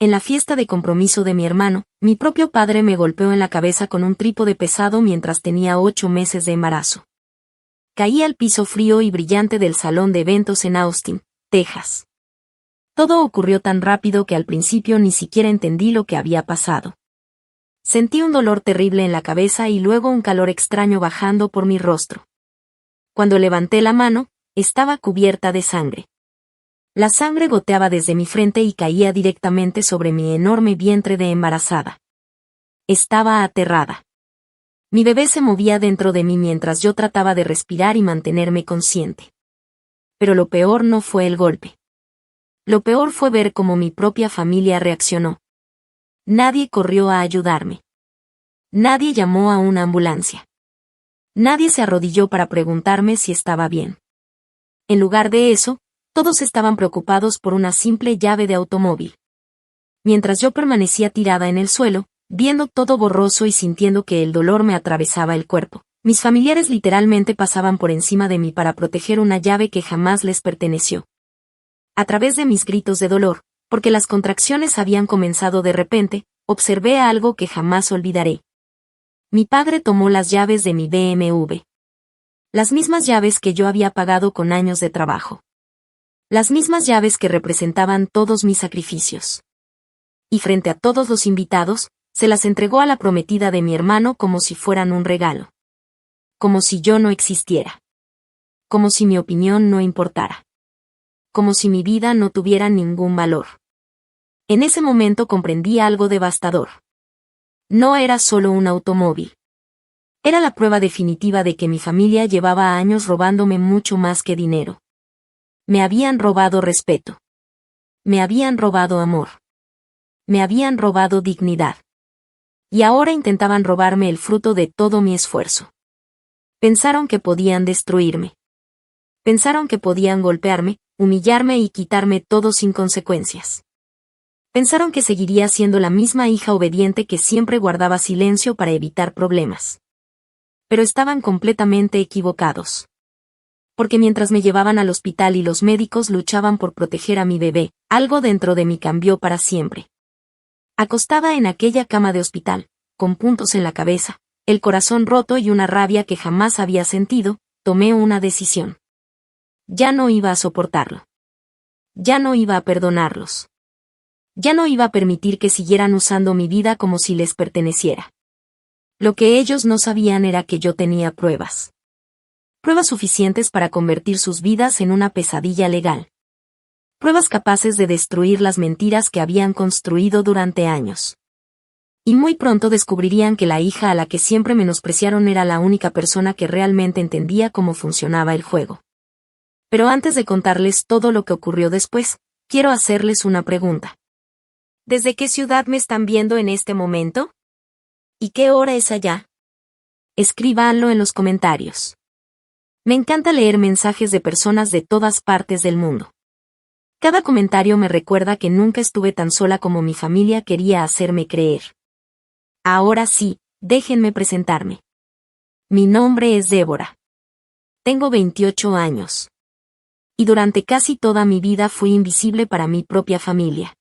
En la fiesta de compromiso de mi hermano, mi propio padre me golpeó en la cabeza con un trípode pesado mientras tenía 8 meses de embarazo. Caí al piso frío y brillante del salón de eventos en Austin, Texas. Todo ocurrió tan rápido que al principio ni siquiera entendí lo que había pasado. Sentí un dolor terrible en la cabeza y luego un calor extraño bajando por mi rostro. Cuando levanté la mano, estaba cubierta de sangre. La sangre goteaba desde mi frente y caía directamente sobre mi enorme vientre de embarazada. Estaba aterrada. Mi bebé se movía dentro de mí mientras yo trataba de respirar y mantenerme consciente. Pero lo peor no fue el golpe. Lo peor fue ver cómo mi propia familia reaccionó. Nadie corrió a ayudarme. Nadie llamó a una ambulancia. Nadie se arrodilló para preguntarme si estaba bien. En lugar de eso, todos estaban preocupados por una simple llave de automóvil. Mientras yo permanecía tirada en el suelo, viendo todo borroso y sintiendo que el dolor me atravesaba el cuerpo, mis familiares literalmente pasaban por encima de mí para proteger una llave que jamás les perteneció. A través de mis gritos de dolor, porque las contracciones habían comenzado de repente, observé algo que jamás olvidaré. Mi padre tomó las llaves de mi BMW. Las mismas llaves que yo había pagado con años de trabajo. Las mismas llaves que representaban todos mis sacrificios. Y frente a todos los invitados, se las entregó a la prometida de mi hermano como si fueran un regalo. Como si yo no existiera. Como si mi opinión no importara. Como si mi vida no tuviera ningún valor. En ese momento comprendí algo devastador. No era solo un automóvil. Era la prueba definitiva de que mi familia llevaba años robándome mucho más que dinero. Me habían robado respeto. Me habían robado amor. Me habían robado dignidad. Y ahora intentaban robarme el fruto de todo mi esfuerzo. Pensaron que podían destruirme. Pensaron que podían golpearme, humillarme y quitarme todo sin consecuencias. Pensaron que seguiría siendo la misma hija obediente que siempre guardaba silencio para evitar problemas. Pero estaban completamente equivocados. Porque mientras me llevaban al hospital y los médicos luchaban por proteger a mi bebé, algo dentro de mí cambió para siempre. Acostada en aquella cama de hospital, con puntos en la cabeza, el corazón roto y una rabia que jamás había sentido, tomé una decisión. Ya no iba a soportarlo. Ya no iba a perdonarlos. Ya no iba a permitir que siguieran usando mi vida como si les perteneciera. Lo que ellos no sabían era que yo tenía pruebas. Pruebas suficientes para convertir sus vidas en una pesadilla legal. Pruebas capaces de destruir las mentiras que habían construido durante años. Y muy pronto descubrirían que la hija a la que siempre menospreciaron era la única persona que realmente entendía cómo funcionaba el juego. Pero antes de contarles todo lo que ocurrió después, quiero hacerles una pregunta. ¿Desde qué ciudad me están viendo en este momento? ¿Y qué hora es allá? Escríbanlo en los comentarios. Me encanta leer mensajes de personas de todas partes del mundo. Cada comentario me recuerda que nunca estuve tan sola como mi familia quería hacerme creer. Ahora sí, déjenme presentarme. Mi nombre es Débora. Tengo 28 años. Y durante casi toda mi vida fui invisible para mi propia familia.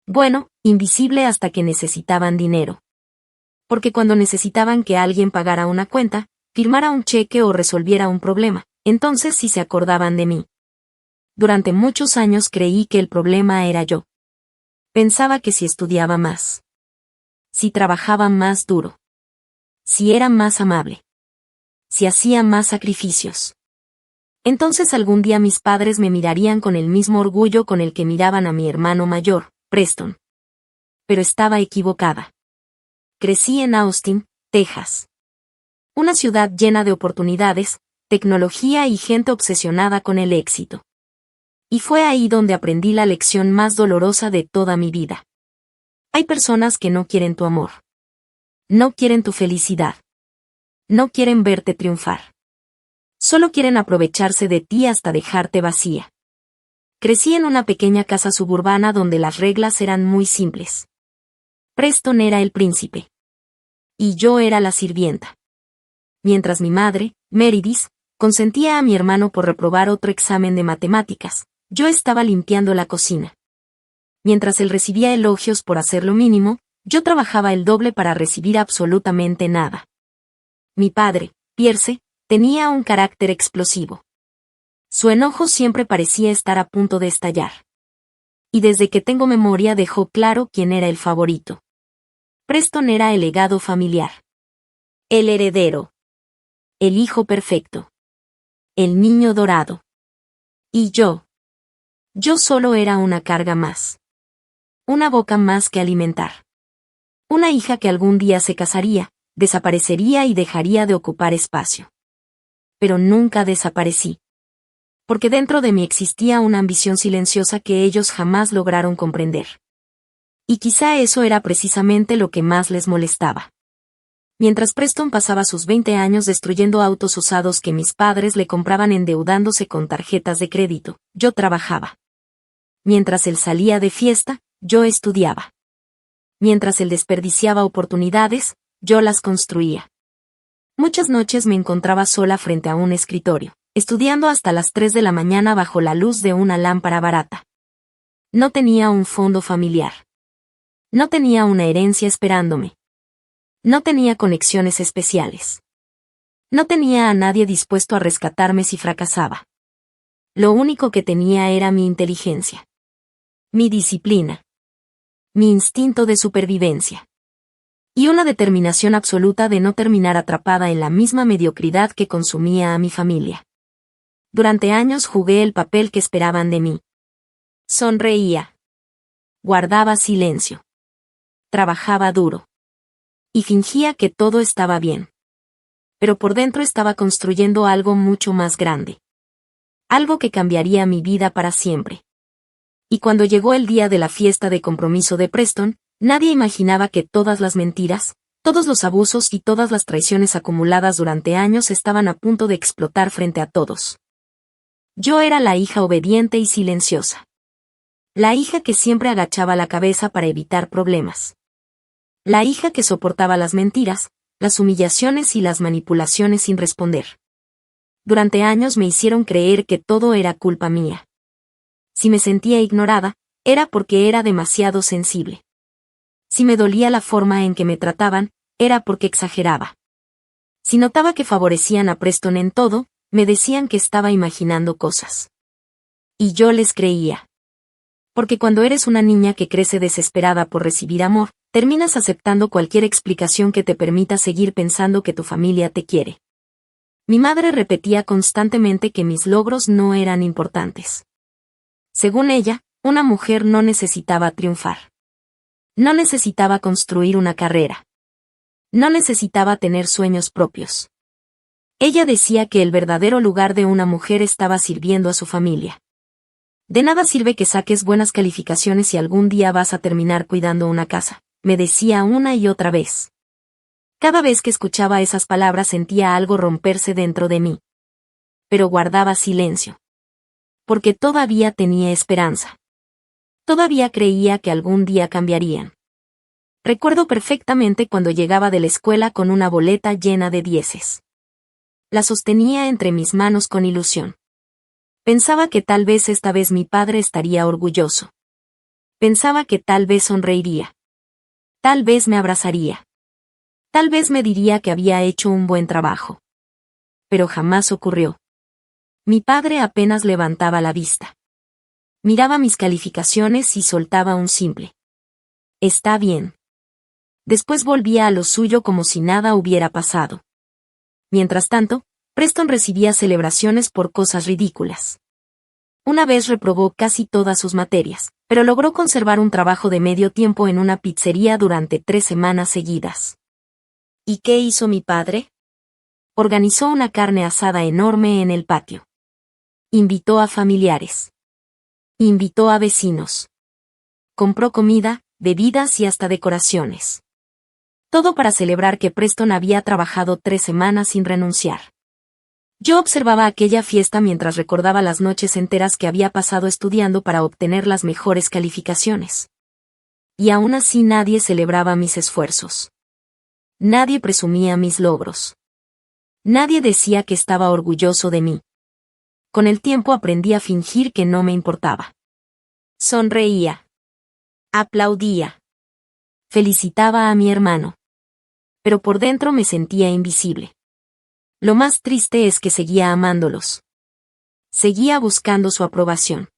Bueno, invisible hasta que necesitaban dinero. Porque cuando necesitaban que alguien pagara una cuenta, firmara un cheque o resolviera un problema, entonces sí se acordaban de mí. Durante muchos años creí que el problema era yo. Pensaba que si estudiaba más. Si trabajaba más duro. Si era más amable. Si hacía más sacrificios. Entonces algún día mis padres me mirarían con el mismo orgullo con el que miraban a mi hermano mayor, Preston. Pero estaba equivocada. Crecí en Austin, Texas. Una ciudad llena de oportunidades, tecnología y gente obsesionada con el éxito. Y fue ahí donde aprendí la lección más dolorosa de toda mi vida. Hay personas que no quieren tu amor. No quieren tu felicidad. No quieren verte triunfar. Solo quieren aprovecharse de ti hasta dejarte vacía. Crecí en una pequeña casa suburbana donde las reglas eran muy simples. Preston era el príncipe. Y yo era la sirvienta. Mientras mi madre, Meredith, consentía a mi hermano por reprobar otro examen de matemáticas, yo estaba limpiando la cocina. Mientras él recibía elogios por hacer lo mínimo, yo trabajaba el doble para recibir absolutamente nada. Mi padre, Pierce, tenía un carácter explosivo. Su enojo siempre parecía estar a punto de estallar. Y desde que tengo memoria dejó claro quién era el favorito. Preston era el legado familiar. El heredero. El hijo perfecto. El niño dorado. Y yo. Yo solo era una carga más. Una boca más que alimentar. Una hija que algún día se casaría, desaparecería y dejaría de ocupar espacio. Pero nunca desaparecí. Porque dentro de mí existía una ambición silenciosa que ellos jamás lograron comprender. Y quizá eso era precisamente lo que más les molestaba. Mientras Preston pasaba sus 20 años destruyendo autos usados que mis padres le compraban endeudándose con tarjetas de crédito, yo trabajaba. Mientras él salía de fiesta, yo estudiaba. Mientras él desperdiciaba oportunidades, yo las construía. Muchas noches me encontraba sola frente a un escritorio, estudiando hasta las 3 de la mañana bajo la luz de una lámpara barata. No tenía un fondo familiar. No tenía una herencia esperándome. No tenía conexiones especiales. No tenía a nadie dispuesto a rescatarme si fracasaba. Lo único que tenía era mi inteligencia. Mi disciplina. Mi instinto de supervivencia. Y una determinación absoluta de no terminar atrapada en la misma mediocridad que consumía a mi familia. Durante años jugué el papel que esperaban de mí. Sonreía. Guardaba silencio. Trabajaba duro. Y fingía que todo estaba bien. Pero por dentro estaba construyendo algo mucho más grande. Algo que cambiaría mi vida para siempre. Y cuando llegó el día de la fiesta de compromiso de Preston, nadie imaginaba que todas las mentiras, todos los abusos y todas las traiciones acumuladas durante años estaban a punto de explotar frente a todos. Yo era la hija obediente y silenciosa. La hija que siempre agachaba la cabeza para evitar problemas. La hija que soportaba las mentiras, las humillaciones y las manipulaciones sin responder. Durante años me hicieron creer que todo era culpa mía. Si me sentía ignorada, era porque era demasiado sensible. Si me dolía la forma en que me trataban, era porque exageraba. Si notaba que favorecían a Preston en todo, me decían que estaba imaginando cosas. Y yo les creía. Porque cuando eres una niña que crece desesperada por recibir amor, terminas aceptando cualquier explicación que te permita seguir pensando que tu familia te quiere. Mi madre repetía constantemente que mis logros no eran importantes. Según ella, una mujer no necesitaba triunfar. No necesitaba construir una carrera. No necesitaba tener sueños propios. Ella decía que el verdadero lugar de una mujer estaba sirviendo a su familia. De nada sirve que saques buenas calificaciones si algún día vas a terminar cuidando una casa, me decía una y otra vez. Cada vez que escuchaba esas palabras sentía algo romperse dentro de mí. Pero guardaba silencio. Porque todavía tenía esperanza. Todavía creía que algún día cambiarían. Recuerdo perfectamente cuando llegaba de la escuela con una boleta llena de dieces. La sostenía entre mis manos con ilusión. Pensaba que tal vez esta vez mi padre estaría orgulloso. Pensaba que tal vez sonreiría. Tal vez me abrazaría. Tal vez me diría que había hecho un buen trabajo. Pero jamás ocurrió. Mi padre apenas levantaba la vista. Miraba mis calificaciones y soltaba un simple. Está bien. Después volvía a lo suyo como si nada hubiera pasado. Mientras tanto, Preston recibía celebraciones por cosas ridículas. Una vez reprobó casi todas sus materias, pero logró conservar un trabajo de medio tiempo en una pizzería durante 3 semanas seguidas. ¿Y qué hizo mi padre? Organizó una carne asada enorme en el patio. Invitó a familiares. Invitó a vecinos. Compró comida, bebidas y hasta decoraciones. Todo para celebrar que Preston había trabajado 3 semanas sin renunciar. Yo observaba aquella fiesta mientras recordaba las noches enteras que había pasado estudiando para obtener las mejores calificaciones. Y aún así nadie celebraba mis esfuerzos. Nadie presumía mis logros. Nadie decía que estaba orgulloso de mí. Con el tiempo aprendí a fingir que no me importaba. Sonreía. Aplaudía. Felicitaba a mi hermano. Pero por dentro me sentía invisible. Lo más triste es que seguía amándolos. Seguía buscando su aprobación.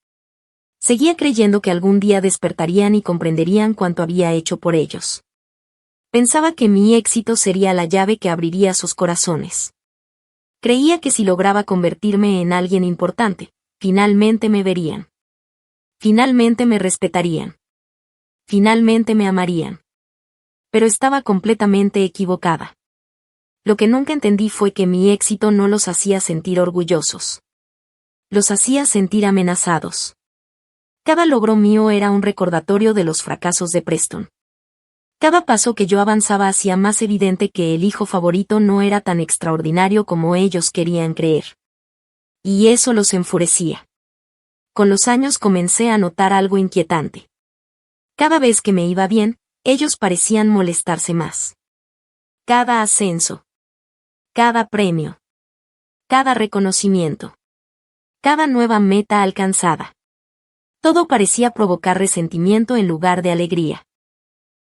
Seguía creyendo que algún día despertarían y comprenderían cuánto había hecho por ellos. Pensaba que mi éxito sería la llave que abriría sus corazones. Creía que si lograba convertirme en alguien importante, finalmente me verían. Finalmente me respetarían. Finalmente me amarían. Pero estaba completamente equivocada. Lo que nunca entendí fue que mi éxito no los hacía sentir orgullosos. Los hacía sentir amenazados. Cada logro mío era un recordatorio de los fracasos de Preston. Cada paso que yo avanzaba hacía más evidente que el hijo favorito no era tan extraordinario como ellos querían creer. Y eso los enfurecía. Con los años comencé a notar algo inquietante. Cada vez que me iba bien, ellos parecían molestarse más. Cada ascenso. Cada premio. Cada reconocimiento. Cada nueva meta alcanzada. Todo parecía provocar resentimiento en lugar de alegría.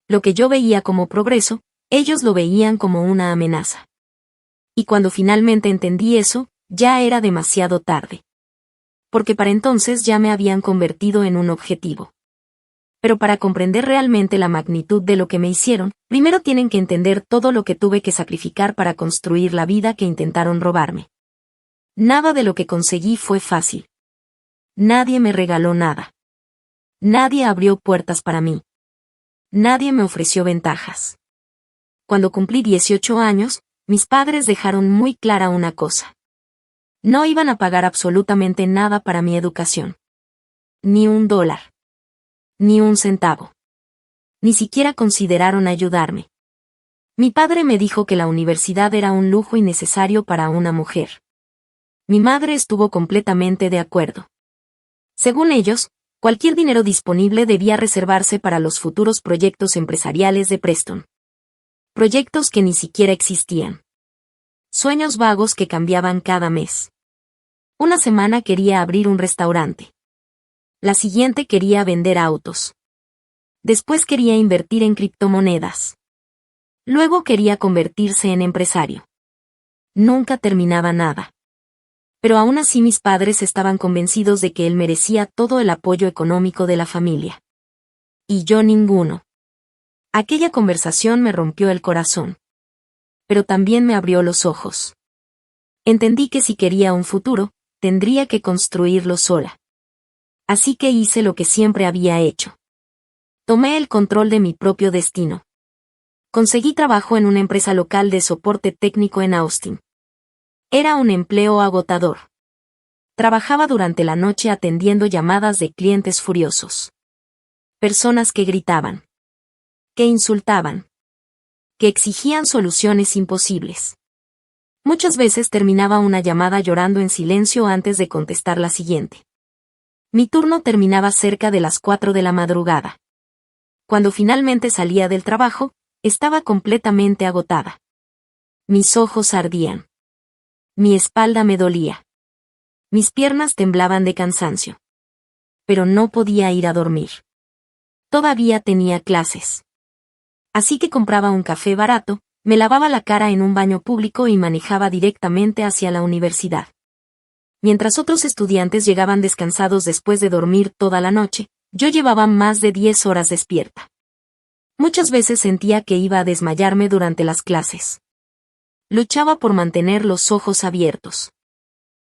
Lo que yo veía como progreso, ellos lo veían como una amenaza. Y cuando finalmente entendí eso, ya era demasiado tarde. Porque para entonces ya me habían convertido en un objetivo. Pero para comprender realmente la magnitud de lo que me hicieron, primero tienen que entender todo lo que tuve que sacrificar para construir la vida que intentaron robarme. Nada de lo que conseguí fue fácil. Nadie me regaló nada. Nadie abrió puertas para mí. Nadie me ofreció ventajas. Cuando cumplí 18 años, mis padres dejaron muy clara una cosa. No iban a pagar absolutamente nada para mi educación. Ni $1. Ni un centavo. Ni siquiera consideraron ayudarme. Mi padre me dijo que la universidad era un lujo innecesario para una mujer. Mi madre estuvo completamente de acuerdo. Según ellos, cualquier dinero disponible debía reservarse para los futuros proyectos empresariales de Preston. Proyectos que ni siquiera existían. Sueños vagos que cambiaban cada mes. Una semana quería abrir un restaurante. La siguiente quería vender autos. Después quería invertir en criptomonedas. Luego quería convertirse en empresario. Nunca terminaba nada. Pero aún así mis padres estaban convencidos de que él merecía todo el apoyo económico de la familia. Y yo ninguno. Aquella conversación me rompió el corazón. Pero también me abrió los ojos. Entendí que si quería un futuro, tendría que construirlo sola. Así que hice lo que siempre había hecho. Tomé el control de mi propio destino. Conseguí trabajo en una empresa local de soporte técnico en Austin. Era un empleo agotador. Trabajaba durante la noche atendiendo llamadas de clientes furiosos. Personas que gritaban. Que insultaban. Que exigían soluciones imposibles. Muchas veces terminaba una llamada llorando en silencio antes de contestar la siguiente. Mi turno terminaba cerca de las 4 de la madrugada. Cuando finalmente salía del trabajo, estaba completamente agotada. Mis ojos ardían. Mi espalda me dolía. Mis piernas temblaban de cansancio. Pero no podía ir a dormir. Todavía tenía clases. Así que compraba un café barato, me lavaba la cara en un baño público y manejaba directamente hacia la universidad. Mientras otros estudiantes llegaban descansados después de dormir toda la noche, yo llevaba más de 10 horas despierta. Muchas veces sentía que iba a desmayarme durante las clases. Luchaba por mantener los ojos abiertos.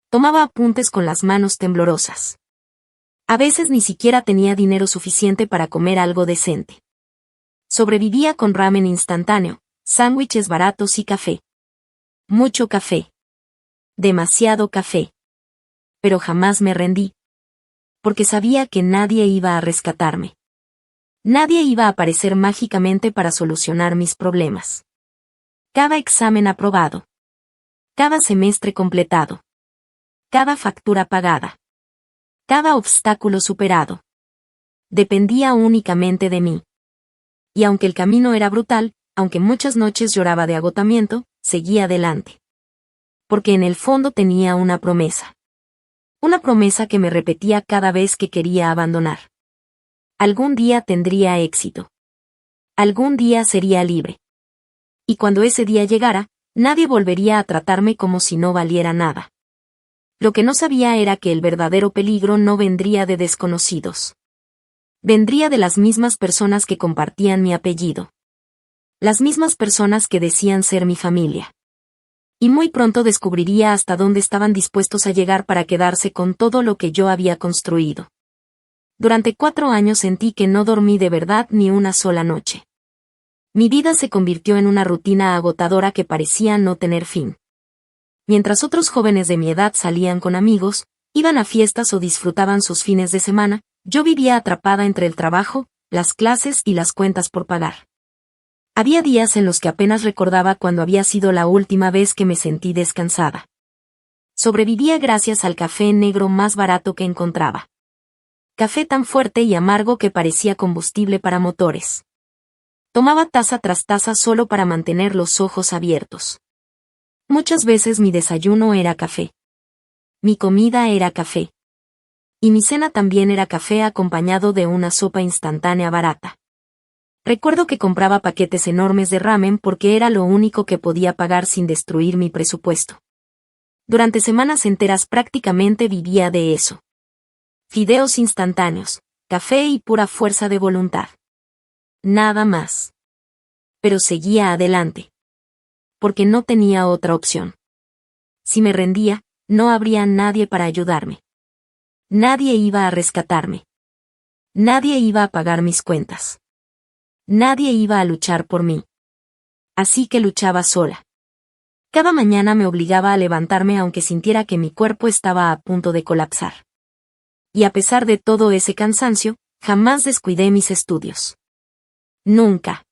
Tomaba apuntes con las manos temblorosas. A veces ni siquiera tenía dinero suficiente para comer algo decente. Sobrevivía con ramen instantáneo, sándwiches baratos y café. Mucho café. Demasiado café. Pero jamás me rendí. Porque sabía que nadie iba a rescatarme. Nadie iba a aparecer mágicamente para solucionar mis problemas. Cada examen aprobado. Cada semestre completado. Cada factura pagada. Cada obstáculo superado. Dependía únicamente de mí. Y aunque el camino era brutal, aunque muchas noches lloraba de agotamiento, seguía adelante. Porque en el fondo tenía una promesa. Una promesa que me repetía cada vez que quería abandonar. Algún día tendría éxito. Algún día sería libre. Y cuando ese día llegara, nadie volvería a tratarme como si no valiera nada. Lo que no sabía era que el verdadero peligro no vendría de desconocidos. Vendría de las mismas personas que compartían mi apellido. Las mismas personas que decían ser mi familia. Y muy pronto descubriría hasta dónde estaban dispuestos a llegar para quedarse con todo lo que yo había construido. Durante 4 años sentí que no dormí de verdad ni una sola noche. Mi vida se convirtió en una rutina agotadora que parecía no tener fin. Mientras otros jóvenes de mi edad salían con amigos, iban a fiestas o disfrutaban sus fines de semana, yo vivía atrapada entre el trabajo, las clases y las cuentas por pagar. Había días en los que apenas recordaba cuándo había sido la última vez que me sentí descansada. Sobrevivía gracias al café negro más barato que encontraba. Café tan fuerte y amargo que parecía combustible para motores. Tomaba taza tras taza solo para mantener los ojos abiertos. Muchas veces mi desayuno era café. Mi comida era café. Y mi cena también era café acompañado de una sopa instantánea barata. Recuerdo que compraba paquetes enormes de ramen porque era lo único que podía pagar sin destruir mi presupuesto. Durante semanas enteras prácticamente vivía de eso. Fideos instantáneos, café y pura fuerza de voluntad. Nada más. Pero seguía adelante. Porque no tenía otra opción. Si me rendía, no habría nadie para ayudarme. Nadie iba a rescatarme. Nadie iba a pagar mis cuentas. Nadie iba a luchar por mí. Así que luchaba sola. Cada mañana me obligaba a levantarme aunque sintiera que mi cuerpo estaba a punto de colapsar. Y a pesar de todo ese cansancio, jamás descuidé mis estudios. Nunca.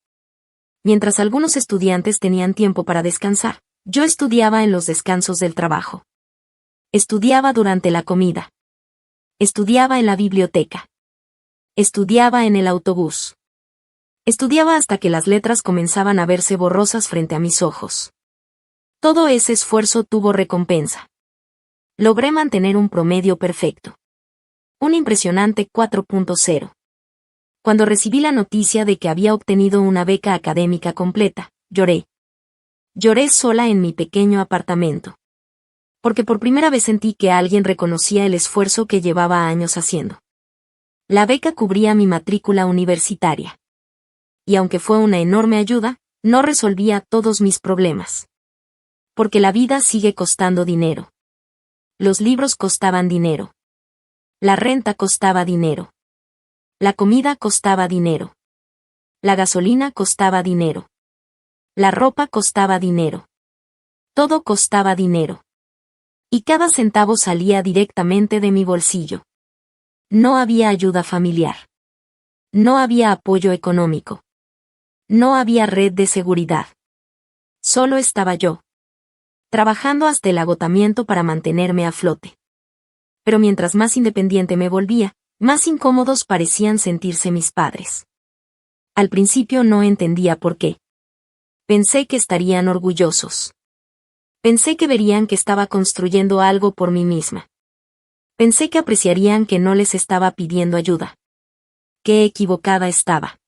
Mientras algunos estudiantes tenían tiempo para descansar, yo estudiaba en los descansos del trabajo. Estudiaba durante la comida. Estudiaba en la biblioteca. Estudiaba en el autobús. Estudiaba hasta que las letras comenzaban a verse borrosas frente a mis ojos. Todo ese esfuerzo tuvo recompensa. Logré mantener un promedio perfecto. Un impresionante 4.0. Cuando recibí la noticia de que había obtenido una beca académica completa, lloré. Lloré sola en mi pequeño apartamento. Porque por primera vez sentí que alguien reconocía el esfuerzo que llevaba años haciendo. La beca cubría mi matrícula universitaria. Y aunque fue una enorme ayuda, no resolvía todos mis problemas. Porque la vida sigue costando dinero. Los libros costaban dinero. La renta costaba dinero. La comida costaba dinero. La gasolina costaba dinero. La ropa costaba dinero. Todo costaba dinero. Y cada centavo salía directamente de mi bolsillo. No había ayuda familiar. No había apoyo económico. No había red de seguridad. Solo estaba yo. Trabajando hasta el agotamiento para mantenerme a flote. Pero mientras más independiente me volvía, más incómodos parecían sentirse mis padres. Al principio no entendía por qué. Pensé que estarían orgullosos. Pensé que verían que estaba construyendo algo por mí misma. Pensé que apreciarían que no les estaba pidiendo ayuda. Qué equivocada estaba.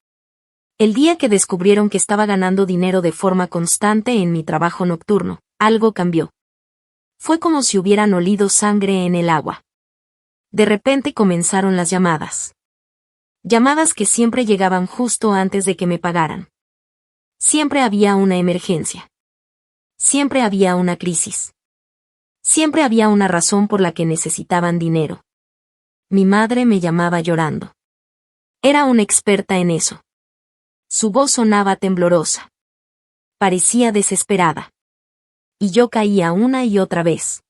El día que descubrieron que estaba ganando dinero de forma constante en mi trabajo nocturno, algo cambió. Fue como si hubieran olido sangre en el agua. De repente comenzaron las llamadas. Llamadas que siempre llegaban justo antes de que me pagaran. Siempre había una emergencia. Siempre había una crisis. Siempre había una razón por la que necesitaban dinero. Mi madre me llamaba llorando. Era una experta en eso. Su voz sonaba temblorosa. Parecía desesperada. Y yo caía una y otra vez.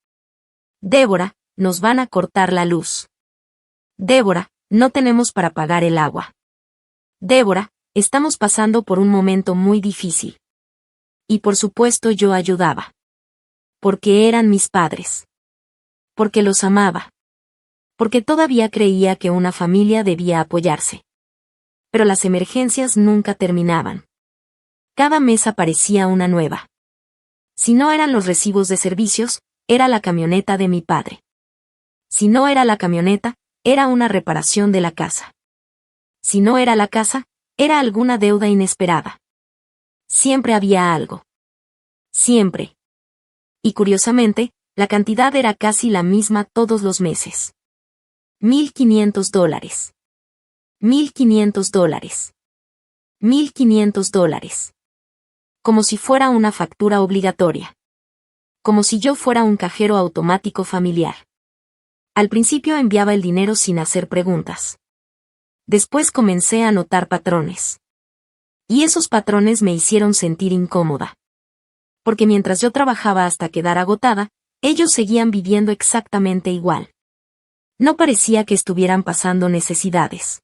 Débora, nos van a cortar la luz. Débora, no tenemos para pagar el agua. Débora, estamos pasando por un momento muy difícil. Y por supuesto yo ayudaba. Porque eran mis padres. Porque los amaba. Porque todavía creía que una familia debía apoyarse. Pero las emergencias nunca terminaban. Cada mes aparecía una nueva. Si no eran los recibos de servicios, era la camioneta de mi padre. Si no era la camioneta, era una reparación de la casa. Si no era la casa, era alguna deuda inesperada. Siempre había algo. Siempre. Y curiosamente, la cantidad era casi la misma todos los meses. $1,500. $1,500. $1,500. Como si fuera una factura obligatoria. Como si yo fuera un cajero automático familiar. Al principio enviaba el dinero sin hacer preguntas. Después comencé a notar patrones. Y esos patrones me hicieron sentir incómoda. Porque mientras yo trabajaba hasta quedar agotada, ellos seguían viviendo exactamente igual. No parecía que estuvieran pasando necesidades.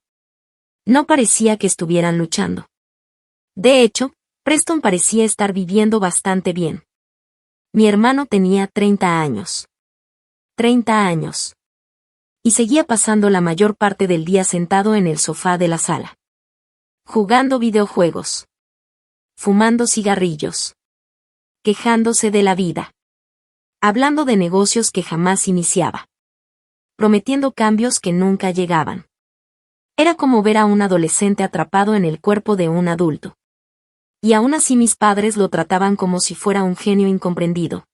No parecía que estuvieran luchando. De hecho, Preston parecía estar viviendo bastante bien. Mi hermano tenía 30 años. 30 años. Y seguía pasando la mayor parte del día sentado en el sofá de la sala. Jugando videojuegos. Fumando cigarrillos. Quejándose de la vida. Hablando de negocios que jamás iniciaba. Prometiendo cambios que nunca llegaban. Era como ver a un adolescente atrapado en el cuerpo de un adulto. Y aún así mis padres lo trataban como si fuera un genio incomprendido.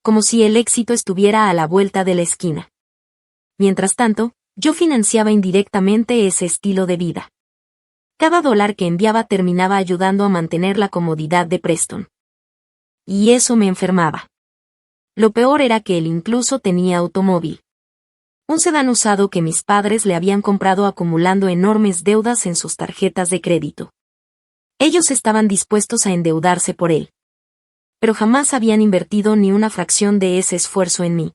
Como si el éxito estuviera a la vuelta de la esquina. Mientras tanto, yo financiaba indirectamente ese estilo de vida. Cada dólar que enviaba terminaba ayudando a mantener la comodidad de Preston. Y eso me enfermaba. Lo peor era que él incluso tenía automóvil. Un sedán usado que mis padres le habían comprado acumulando enormes deudas en sus tarjetas de crédito. Ellos estaban dispuestos a endeudarse por él. Pero jamás habían invertido ni una fracción de ese esfuerzo en mí.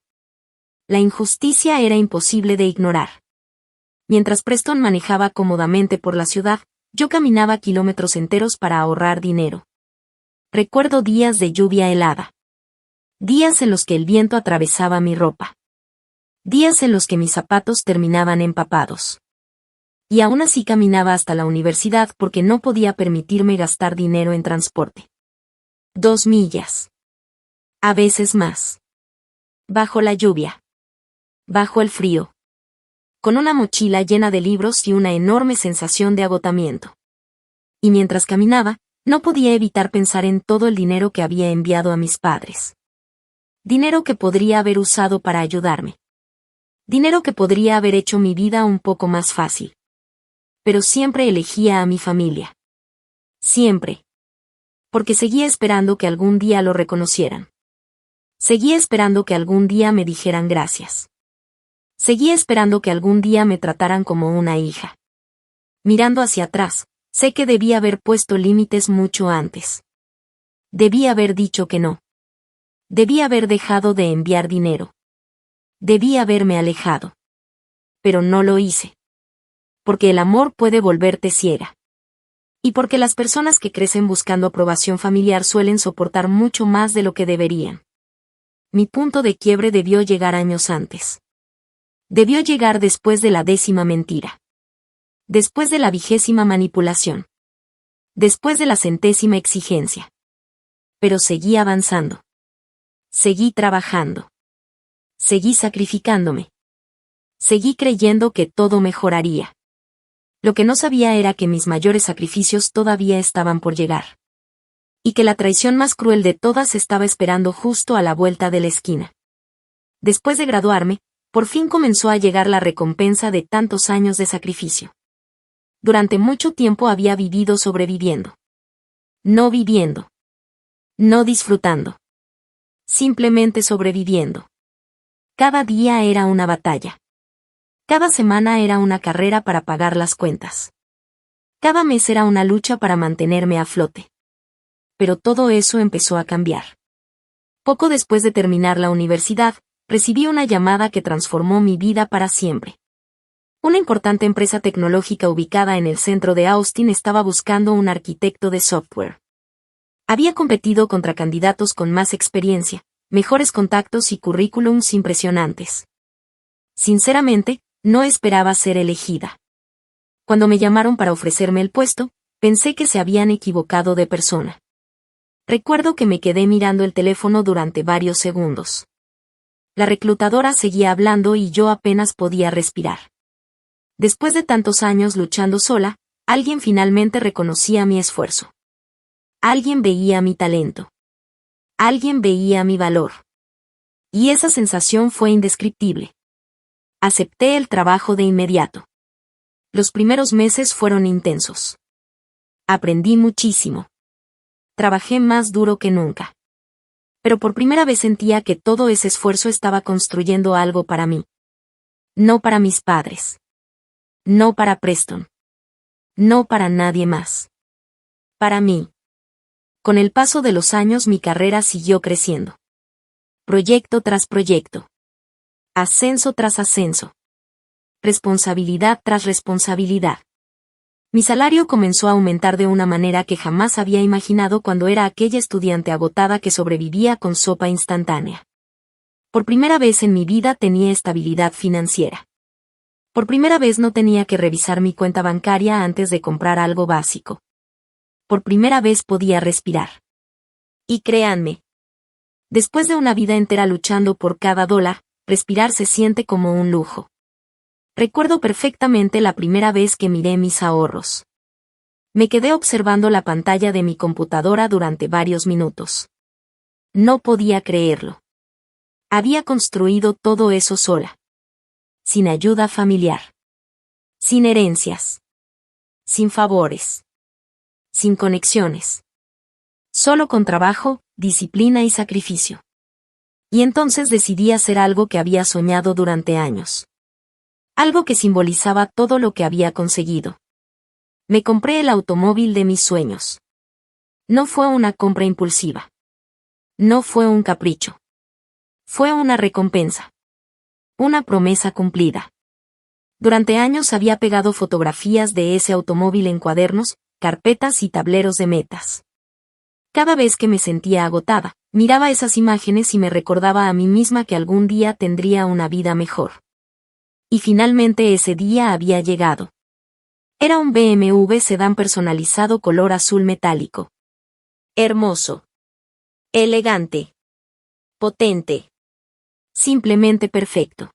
La injusticia era imposible de ignorar. Mientras Preston manejaba cómodamente por la ciudad, yo caminaba kilómetros enteros para ahorrar dinero. Recuerdo días de lluvia helada. Días en los que el viento atravesaba mi ropa. Días en los que mis zapatos terminaban empapados. Y aún así caminaba hasta la universidad porque no podía permitirme gastar dinero en transporte. 2 millas. A veces más. Bajo la lluvia. Bajo el frío. Con una mochila llena de libros y una enorme sensación de agotamiento. Y mientras caminaba, no podía evitar pensar en todo el dinero que había enviado a mis padres. Dinero que podría haber usado para ayudarme. Dinero que podría haber hecho mi vida un poco más fácil. Pero siempre elegía a mi familia. Siempre. Porque seguía esperando que algún día lo reconocieran. Seguía esperando que algún día me dijeran gracias. Seguía esperando que algún día me trataran como una hija. Mirando hacia atrás, sé que debí haber puesto límites mucho antes. Debí haber dicho que no. Debí haber dejado de enviar dinero. Debí haberme alejado. Pero no lo hice. Porque el amor puede volverte ciega. Y porque las personas que crecen buscando aprobación familiar suelen soportar mucho más de lo que deberían. Mi punto de quiebre debió llegar años antes. Debió llegar después de la 10ª mentira. Después de la 20ª manipulación. Después de la 100ª exigencia. Pero seguí avanzando. Seguí trabajando. Seguí sacrificándome. Seguí creyendo que todo mejoraría. Lo que no sabía era que mis mayores sacrificios todavía estaban por llegar. Y que la traición más cruel de todas estaba esperando justo a la vuelta de la esquina. Después de graduarme, por fin comenzó a llegar la recompensa de tantos años de sacrificio. Durante mucho tiempo había vivido sobreviviendo. No viviendo. No disfrutando. Simplemente sobreviviendo. Cada día era una batalla. Cada semana era una carrera para pagar las cuentas. Cada mes era una lucha para mantenerme a flote. Pero todo eso empezó a cambiar. Poco después de terminar la universidad, recibí una llamada que transformó mi vida para siempre. Una importante empresa tecnológica ubicada en el centro de Austin estaba buscando un arquitecto de software. Había competido contra candidatos con más experiencia, mejores contactos y currículums impresionantes. Sinceramente, no esperaba ser elegida. Cuando me llamaron para ofrecerme el puesto, pensé que se habían equivocado de persona. Recuerdo que me quedé mirando el teléfono durante varios segundos. La reclutadora seguía hablando y yo apenas podía respirar. Después de tantos años luchando sola, alguien finalmente reconocía mi esfuerzo. Alguien veía mi talento. Alguien veía mi valor. Y esa sensación fue indescriptible. Acepté el trabajo de inmediato. Los primeros meses fueron intensos. Aprendí muchísimo. Trabajé más duro que nunca. Pero por primera vez sentía que todo ese esfuerzo estaba construyendo algo para mí. No para mis padres. No para Preston. No para nadie más. Para mí. Con el paso de los años mi carrera siguió creciendo. Proyecto tras proyecto. Ascenso tras ascenso. Responsabilidad tras responsabilidad. Mi salario comenzó a aumentar de una manera que jamás había imaginado cuando era aquella estudiante agotada que sobrevivía con sopa instantánea. Por primera vez en mi vida tenía estabilidad financiera. Por primera vez no tenía que revisar mi cuenta bancaria antes de comprar algo básico. Por primera vez podía respirar. Y créanme, después de una vida entera luchando por cada dólar, respirar se siente como un lujo. Recuerdo perfectamente la primera vez que miré mis ahorros. Me quedé observando la pantalla de mi computadora durante varios minutos. No podía creerlo. Había construido todo eso sola. Sin ayuda familiar. Sin herencias. Sin favores. Sin conexiones. Solo con trabajo, disciplina y sacrificio. Y entonces decidí hacer algo que había soñado durante años. Algo que simbolizaba todo lo que había conseguido. Me compré el automóvil de mis sueños. No fue una compra impulsiva. No fue un capricho. Fue una recompensa. Una promesa cumplida. Durante años había pegado fotografías de ese automóvil en cuadernos, carpetas y tableros de metas. Cada vez que me sentía agotada, miraba esas imágenes y me recordaba a mí misma que algún día tendría una vida mejor. Y finalmente ese día había llegado. Era un BMW sedán personalizado color azul metálico. Hermoso. Elegante. Potente. Simplemente perfecto.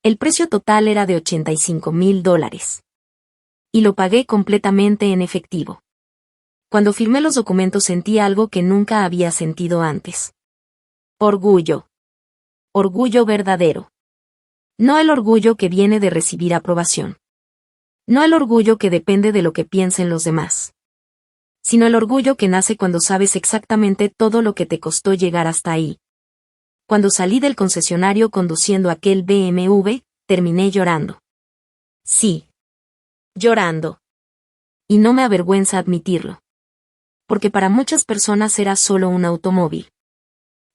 El precio total era de $85,000. Y lo pagué completamente en efectivo. Cuando firmé los documentos sentí algo que nunca había sentido antes. Orgullo. Orgullo verdadero. No el orgullo que viene de recibir aprobación. No el orgullo que depende de lo que piensen los demás. Sino el orgullo que nace cuando sabes exactamente todo lo que te costó llegar hasta ahí. Cuando salí del concesionario conduciendo aquel BMW, terminé llorando. Sí. Llorando. Y no me avergüenza admitirlo. Porque para muchas personas era solo un automóvil.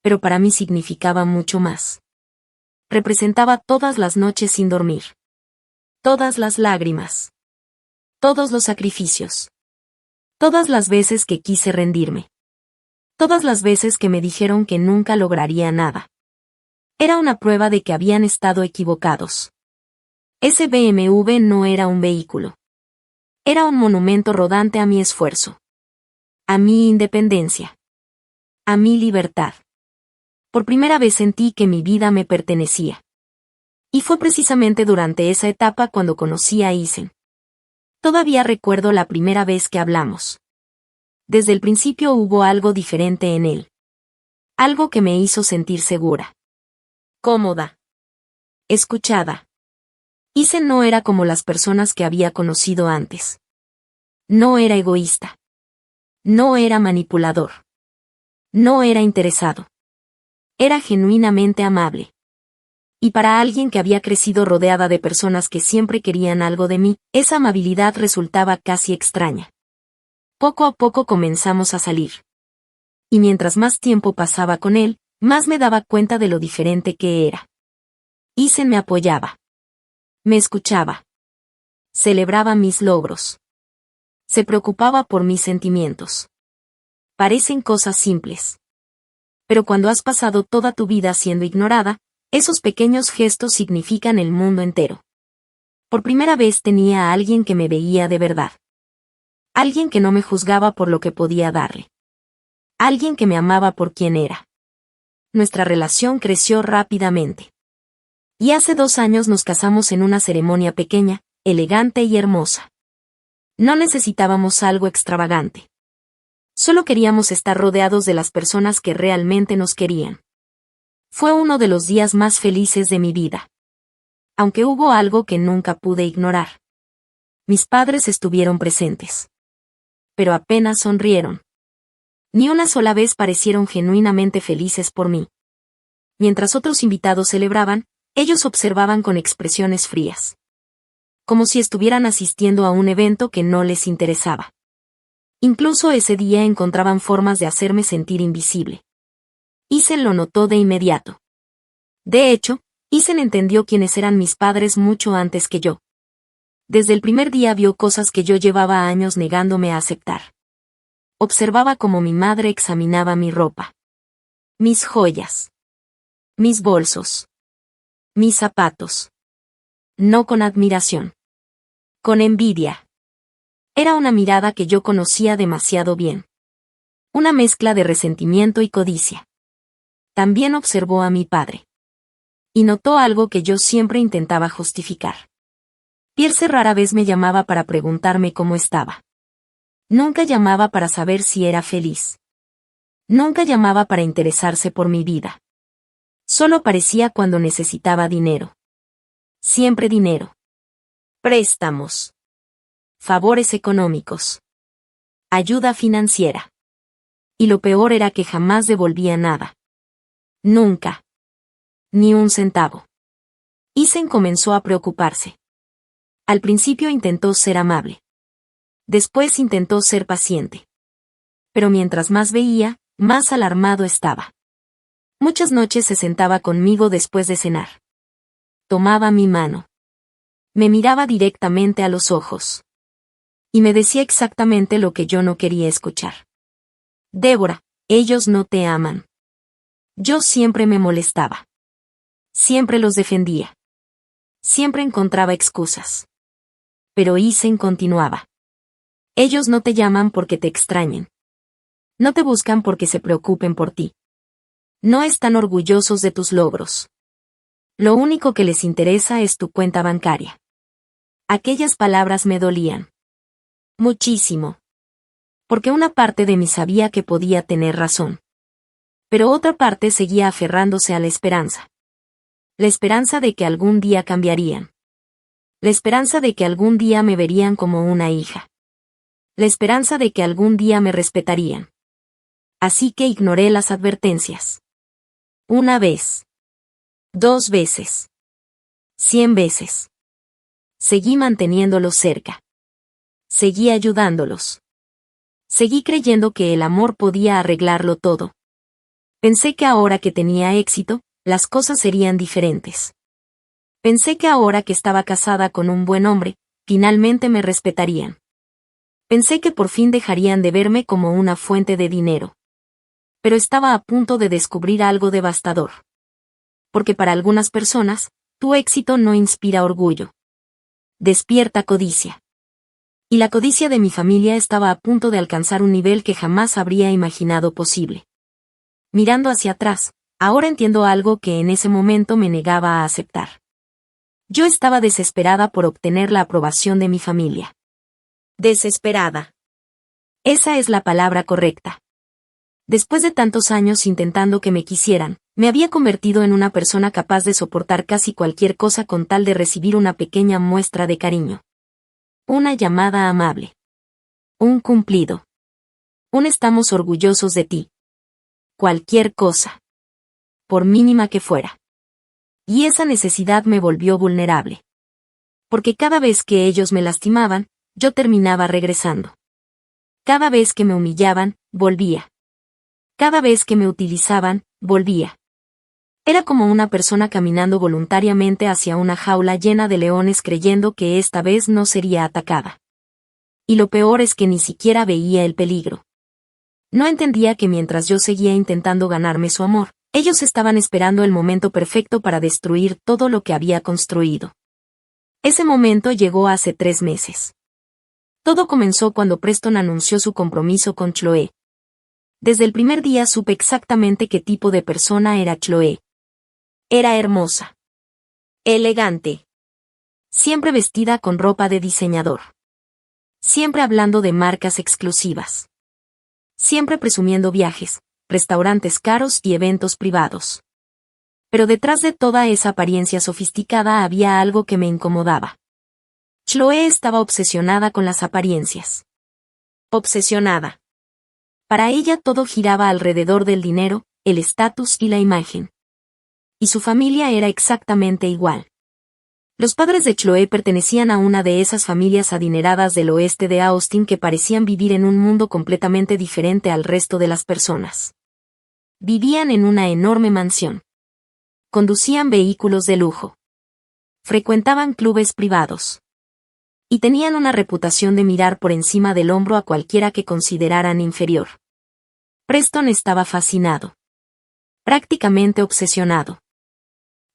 Pero para mí significaba mucho más. Representaba todas las noches sin dormir. Todas las lágrimas. Todos los sacrificios. Todas las veces que quise rendirme. Todas las veces que me dijeron que nunca lograría nada. Era una prueba de que habían estado equivocados. Ese BMW no era un vehículo. Era un monumento rodante a mi esfuerzo. A mi independencia. A mi libertad. Por primera vez sentí que mi vida me pertenecía. Y fue precisamente durante esa etapa cuando conocí a Isen. Todavía recuerdo la primera vez que hablamos. Desde el principio hubo algo diferente en él. Algo que me hizo sentir segura. Cómoda. Escuchada. Isen no era como las personas que había conocido antes. No era egoísta. No era manipulador. No era interesado. Era genuinamente amable. Y para alguien que había crecido rodeada de personas que siempre querían algo de mí, esa amabilidad resultaba casi extraña. Poco a poco comenzamos a salir. Y mientras más tiempo pasaba con él, más me daba cuenta de lo diferente que era. Isen me apoyaba. Me escuchaba. Celebraba mis logros. Se preocupaba por mis sentimientos. Parecen cosas simples. Pero cuando has pasado toda tu vida siendo ignorada, esos pequeños gestos significan el mundo entero. Por primera vez tenía a alguien que me veía de verdad. Alguien que no me juzgaba por lo que podía darle. Alguien que me amaba por quien era. Nuestra relación creció rápidamente. Y hace 2 años nos casamos en una ceremonia pequeña, elegante y hermosa. No necesitábamos algo extravagante. Solo queríamos estar rodeados de las personas que realmente nos querían. Fue uno de los días más felices de mi vida. Aunque hubo algo que nunca pude ignorar. Mis padres estuvieron presentes. Pero apenas sonrieron. Ni una sola vez parecieron genuinamente felices por mí. Mientras otros invitados celebraban, ellos observaban con expresiones frías. Como si estuvieran asistiendo a un evento que no les interesaba. Incluso ese día encontraban formas de hacerme sentir invisible. Isen lo notó de inmediato. De hecho, Isen entendió quiénes eran mis padres mucho antes que yo. Desde el primer día vio cosas que yo llevaba años negándome a aceptar. Observaba cómo mi madre examinaba mi ropa. Mis joyas. Mis bolsos. Mis zapatos. No con admiración. Con envidia. Era una mirada que yo conocía demasiado bien. Una mezcla de resentimiento y codicia. También observó a mi padre. Y notó algo que yo siempre intentaba justificar. Pierce rara vez me llamaba para preguntarme cómo estaba. Nunca llamaba para saber si era feliz. Nunca llamaba para interesarse por mi vida. Solo aparecía cuando necesitaba dinero. Siempre dinero. Préstamos. Favores económicos. Ayuda financiera. Y lo peor era que jamás devolvía nada. Nunca. Ni un centavo. Isen comenzó a preocuparse. Al principio intentó ser amable. Después intentó ser paciente. Pero mientras más veía, más alarmado estaba. Muchas noches se sentaba conmigo después de cenar. Tomaba mi mano. Me miraba directamente a los ojos. Y me decía exactamente lo que yo no quería escuchar. Débora, ellos no te aman. Yo siempre me molestaba. Siempre los defendía. Siempre encontraba excusas. Pero Isen continuaba. Ellos no te llaman porque te extrañen. No te buscan porque se preocupen por ti. No están orgullosos de tus logros. Lo único que les interesa es tu cuenta bancaria. Aquellas palabras me dolían. Muchísimo. Porque una parte de mí sabía que podía tener razón. Pero otra parte seguía aferrándose a la esperanza. La esperanza de que algún día cambiarían. La esperanza de que algún día me verían como una hija. La esperanza de que algún día me respetarían. Así que ignoré las advertencias. 1 vez. 2 veces. 100 veces. Seguí manteniéndolos cerca. Seguí ayudándolos. Seguí creyendo que el amor podía arreglarlo todo. Pensé que ahora que tenía éxito, las cosas serían diferentes. Pensé que ahora que estaba casada con un buen hombre, finalmente me respetarían. Pensé que por fin dejarían de verme como una fuente de dinero. Pero estaba a punto de descubrir algo devastador. Porque para algunas personas, tu éxito no inspira orgullo. Despierta codicia. Y la codicia de mi familia estaba a punto de alcanzar un nivel que jamás habría imaginado posible. Mirando hacia atrás, ahora entiendo algo que en ese momento me negaba a aceptar. Yo estaba desesperada por obtener la aprobación de mi familia. Desesperada. Esa es la palabra correcta. Después de tantos años intentando que me quisieran, me había convertido en una persona capaz de soportar casi cualquier cosa con tal de recibir una pequeña muestra de cariño. Una llamada amable. Un cumplido. Un estamos orgullosos de ti. Cualquier cosa. Por mínima que fuera. Y esa necesidad me volvió vulnerable. Porque cada vez que ellos me lastimaban, yo terminaba regresando. Cada vez que me humillaban, volvía. Cada vez que me utilizaban, volvía. Era como una persona caminando voluntariamente hacia una jaula llena de leones creyendo que esta vez no sería atacada. Y lo peor es que ni siquiera veía el peligro. No entendía que mientras yo seguía intentando ganarme su amor, ellos estaban esperando el momento perfecto para destruir todo lo que había construido. Ese momento llegó hace 3 meses. Todo comenzó cuando Preston anunció su compromiso con Chloe. Desde el primer día supe exactamente qué tipo de persona era Chloe. Era hermosa. Elegante. Siempre vestida con ropa de diseñador. Siempre hablando de marcas exclusivas. Siempre presumiendo viajes, restaurantes caros y eventos privados. Pero detrás de toda esa apariencia sofisticada había algo que me incomodaba. Chloe estaba obsesionada con las apariencias. Obsesionada. Para ella todo giraba alrededor del dinero, el estatus y la imagen. Y su familia era exactamente igual. Los padres de Chloe pertenecían a una de esas familias adineradas del oeste de Austin que parecían vivir en un mundo completamente diferente al resto de las personas. Vivían en una enorme mansión. Conducían vehículos de lujo. Frecuentaban clubes privados. Y tenían una reputación de mirar por encima del hombro a cualquiera que consideraran inferior. Preston estaba fascinado. Prácticamente obsesionado.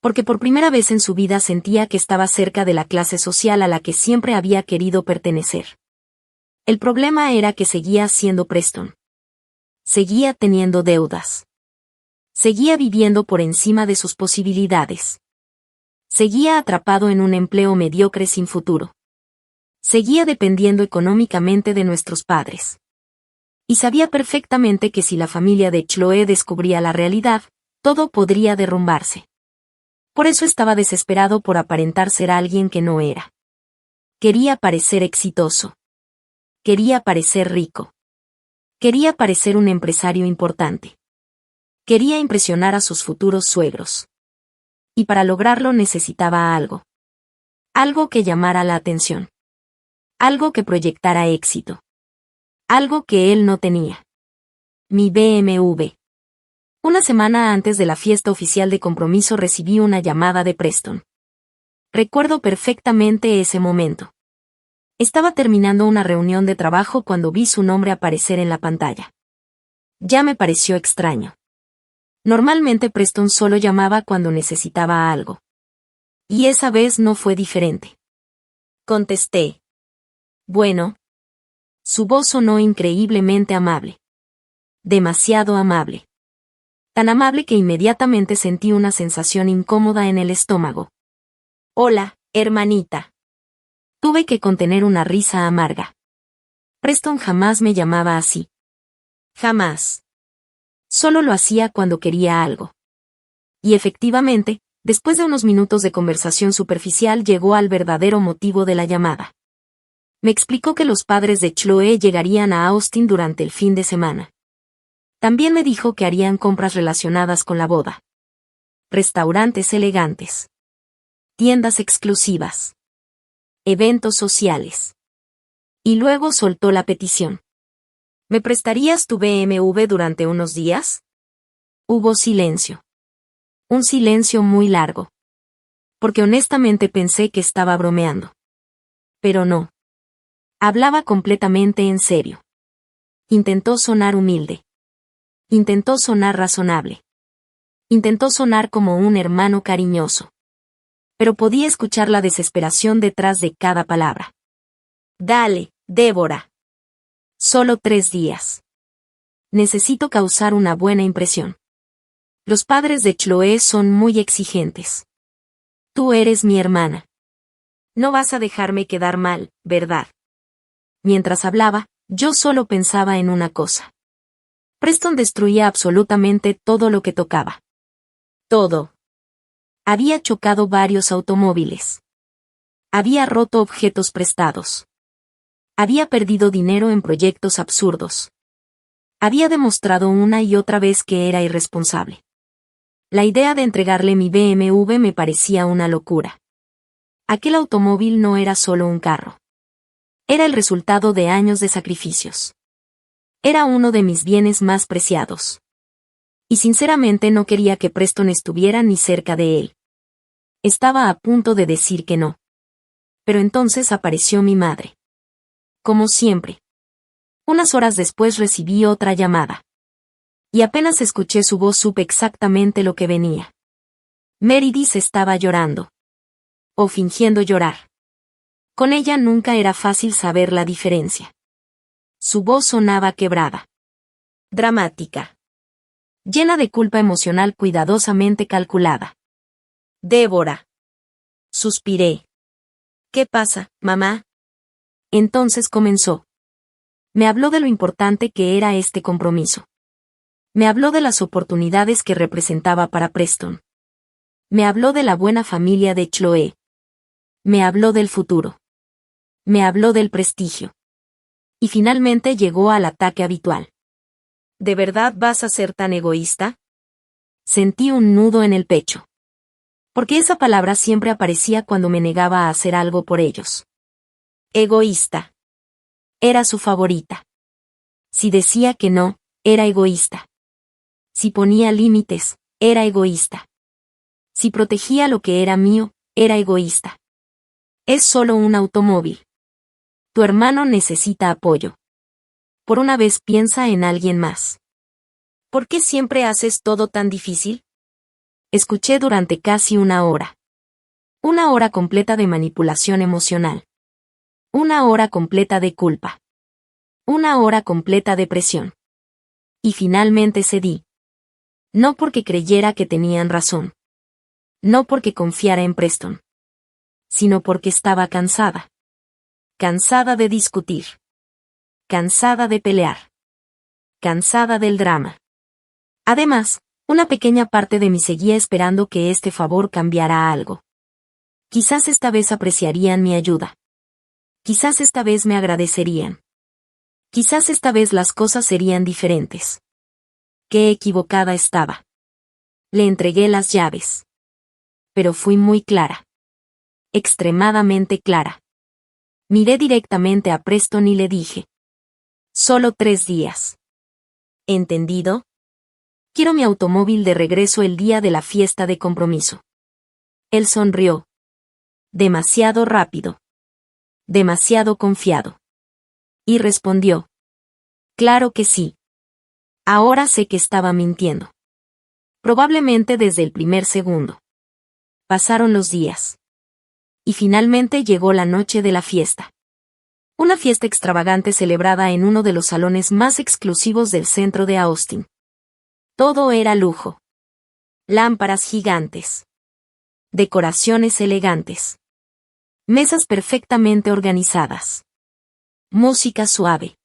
Porque por primera vez en su vida sentía que estaba cerca de la clase social a la que siempre había querido pertenecer. El problema era que seguía siendo Preston. Seguía teniendo deudas. Seguía viviendo por encima de sus posibilidades. Seguía atrapado en un empleo mediocre sin futuro. Seguía dependiendo económicamente de nuestros padres. Y sabía perfectamente que si la familia de Chloe descubría la realidad, todo podría derrumbarse. Por eso estaba desesperado por aparentar ser alguien que no era. Quería parecer exitoso. Quería parecer rico. Quería parecer un empresario importante. Quería impresionar a sus futuros suegros. Y para lograrlo necesitaba algo. Algo que llamara la atención. Algo que proyectara éxito. Algo que él no tenía. Mi BMW. Una semana antes de la fiesta oficial de compromiso recibí una llamada de Preston. Recuerdo perfectamente ese momento. Estaba terminando una reunión de trabajo cuando vi su nombre aparecer en la pantalla. Ya me pareció extraño. Normalmente Preston solo llamaba cuando necesitaba algo. Y esa vez no fue diferente. Contesté. Bueno. Su voz sonó increíblemente amable. Demasiado amable. Tan amable que inmediatamente sentí una sensación incómoda en el estómago. Hola, hermanita. Tuve que contener una risa amarga. Preston jamás me llamaba así. Jamás. Solo lo hacía cuando quería algo. Y efectivamente, después de unos minutos de conversación superficial llegó al verdadero motivo de la llamada. Me explicó que los padres de Chloe llegarían a Austin durante el fin de semana. También me dijo que harían compras relacionadas con la boda. Restaurantes elegantes. Tiendas exclusivas. Eventos sociales. Y luego soltó la petición. ¿Me prestarías tu BMW durante unos días? Hubo silencio. Un silencio muy largo. Porque honestamente pensé que estaba bromeando. Pero no. Hablaba completamente en serio. Intentó sonar humilde. Intentó sonar razonable. Intentó sonar como un hermano cariñoso. Pero podía escuchar la desesperación detrás de cada palabra. Dale, Débora. Solo 3 días. Necesito causar una buena impresión. Los padres de Chloe son muy exigentes. Tú eres mi hermana. No vas a dejarme quedar mal, ¿verdad? Mientras hablaba, yo solo pensaba en una cosa. Preston destruía absolutamente todo lo que tocaba. Todo. Había chocado varios automóviles. Había roto objetos prestados. Había perdido dinero en proyectos absurdos. Había demostrado una y otra vez que era irresponsable. La idea de entregarle mi BMW me parecía una locura. Aquel automóvil no era solo un carro. Era el resultado de años de sacrificios. Era uno de mis bienes más preciados. Y sinceramente no quería que Preston estuviera ni cerca de él. Estaba a punto de decir que no. Pero entonces apareció mi madre. Como siempre. Unas horas después recibí otra llamada. Y apenas escuché su voz supe exactamente lo que venía. Meredith estaba llorando. O fingiendo llorar. Con ella nunca era fácil saber la diferencia. Su voz sonaba quebrada. Dramática. Llena de culpa emocional cuidadosamente calculada. Débora. Suspiré. ¿Qué pasa, mamá? Entonces comenzó. Me habló de lo importante que era este compromiso. Me habló de las oportunidades que representaba para Preston. Me habló de la buena familia de Chloe. Me habló del futuro. Me habló del prestigio. Y finalmente llegó al ataque habitual. ¿De verdad vas a ser tan egoísta? Sentí un nudo en el pecho. Porque esa palabra siempre aparecía cuando me negaba a hacer algo por ellos. Egoísta. Era su favorita. Si decía que no, era egoísta. Si ponía límites, era egoísta. Si protegía lo que era mío, era egoísta. Es solo un automóvil. Tu hermano necesita apoyo. Por una vez piensa en alguien más. ¿Por qué siempre haces todo tan difícil? Escuché durante casi una hora. Una hora completa de manipulación emocional. Una hora completa de culpa. Una hora completa de presión. Y finalmente cedí. No porque creyera que tenían razón. No porque confiara en Preston. Sino porque estaba cansada. Cansada de discutir. Cansada de pelear. Cansada del drama. Además, una pequeña parte de mí seguía esperando que este favor cambiara a algo. Quizás esta vez apreciarían mi ayuda. Quizás esta vez me agradecerían. Quizás esta vez las cosas serían diferentes. Qué equivocada estaba. Le entregué las llaves. Pero fui muy clara. Extremadamente clara. Miré directamente a Preston y le dije. Solo 3 días. ¿Entendido? Quiero mi automóvil de regreso el día de la fiesta de compromiso. Él sonrió. Demasiado rápido. Demasiado confiado. Y respondió. Claro que sí. Ahora sé que estaba mintiendo. Probablemente desde el primer segundo. Pasaron los días. Y finalmente llegó la noche de la fiesta. Una fiesta extravagante celebrada en uno de los salones más exclusivos del centro de Austin. Todo era lujo. Lámparas gigantes. Decoraciones elegantes. Mesas perfectamente organizadas. Música suave.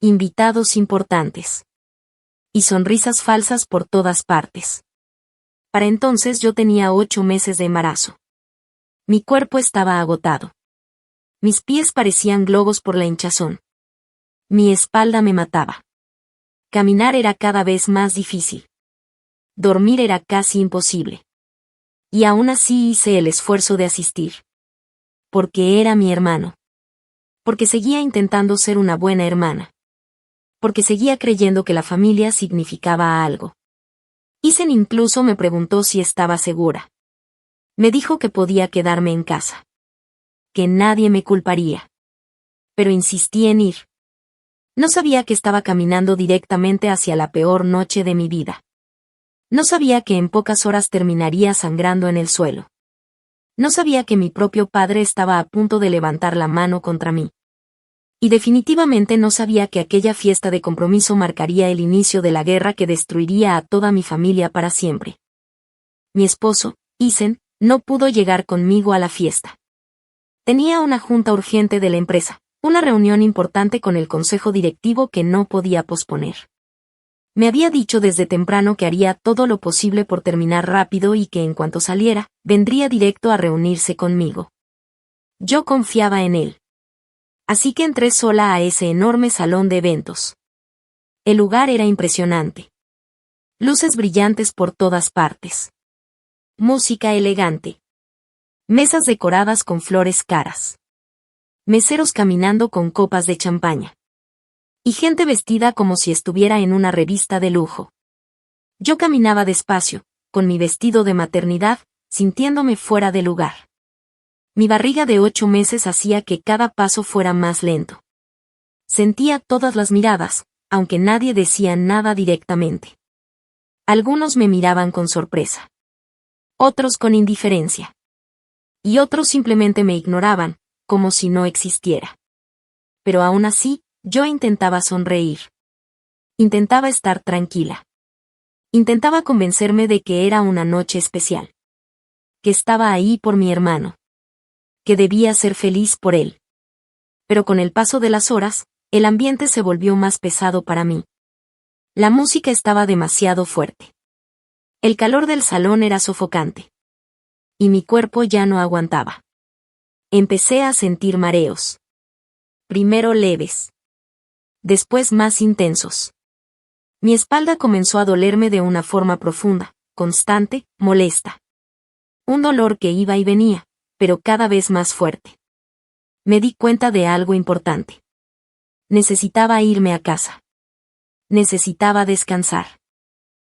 Invitados importantes. Y sonrisas falsas por todas partes. Para entonces yo tenía 8 meses de embarazo. Mi cuerpo estaba agotado. Mis pies parecían globos por la hinchazón. Mi espalda me mataba. Caminar era cada vez más difícil. Dormir era casi imposible. Y aún así hice el esfuerzo de asistir. Porque era mi hermano. Porque seguía intentando ser una buena hermana. Porque seguía creyendo que la familia significaba algo. Isen incluso me preguntó si estaba segura. Me dijo que podía quedarme en casa. Que nadie me culparía. Pero insistí en ir. No sabía que estaba caminando directamente hacia la peor noche de mi vida. No sabía que en pocas horas terminaría sangrando en el suelo. No sabía que mi propio padre estaba a punto de levantar la mano contra mí. Y definitivamente no sabía que aquella fiesta de compromiso marcaría el inicio de la guerra que destruiría a toda mi familia para siempre. Mi esposo, Isen, no pudo llegar conmigo a la fiesta. Tenía una junta urgente de la empresa, una reunión importante con el consejo directivo que no podía posponer. Me había dicho desde temprano que haría todo lo posible por terminar rápido y que en cuanto saliera, vendría directo a reunirse conmigo. Yo confiaba en él. Así que entré sola a ese enorme salón de eventos. El lugar era impresionante. Luces brillantes por todas partes. Música elegante. Mesas decoradas con flores caras. Meseros caminando con copas de champaña. Y gente vestida como si estuviera en una revista de lujo. Yo caminaba despacio, con mi vestido de maternidad, sintiéndome fuera de lugar. Mi barriga de 8 meses hacía que cada paso fuera más lento. Sentía todas las miradas, aunque nadie decía nada directamente. Algunos me miraban con sorpresa. Otros con indiferencia. Y otros simplemente me ignoraban, como si no existiera. Pero aún así, yo intentaba sonreír. Intentaba estar tranquila. Intentaba convencerme de que era una noche especial. Que estaba ahí por mi hermano. que debía ser feliz por él. Pero con el paso de las horas, el ambiente se volvió más pesado para mí. La música estaba demasiado fuerte. El calor del salón era sofocante. Y mi cuerpo ya no aguantaba. Empecé a sentir mareos. Primero leves. Después más intensos. Mi espalda comenzó a dolerme de una forma profunda, constante, molesta. Un dolor que iba y venía, pero cada vez más fuerte. Me di cuenta de algo importante. Necesitaba irme a casa. Necesitaba descansar.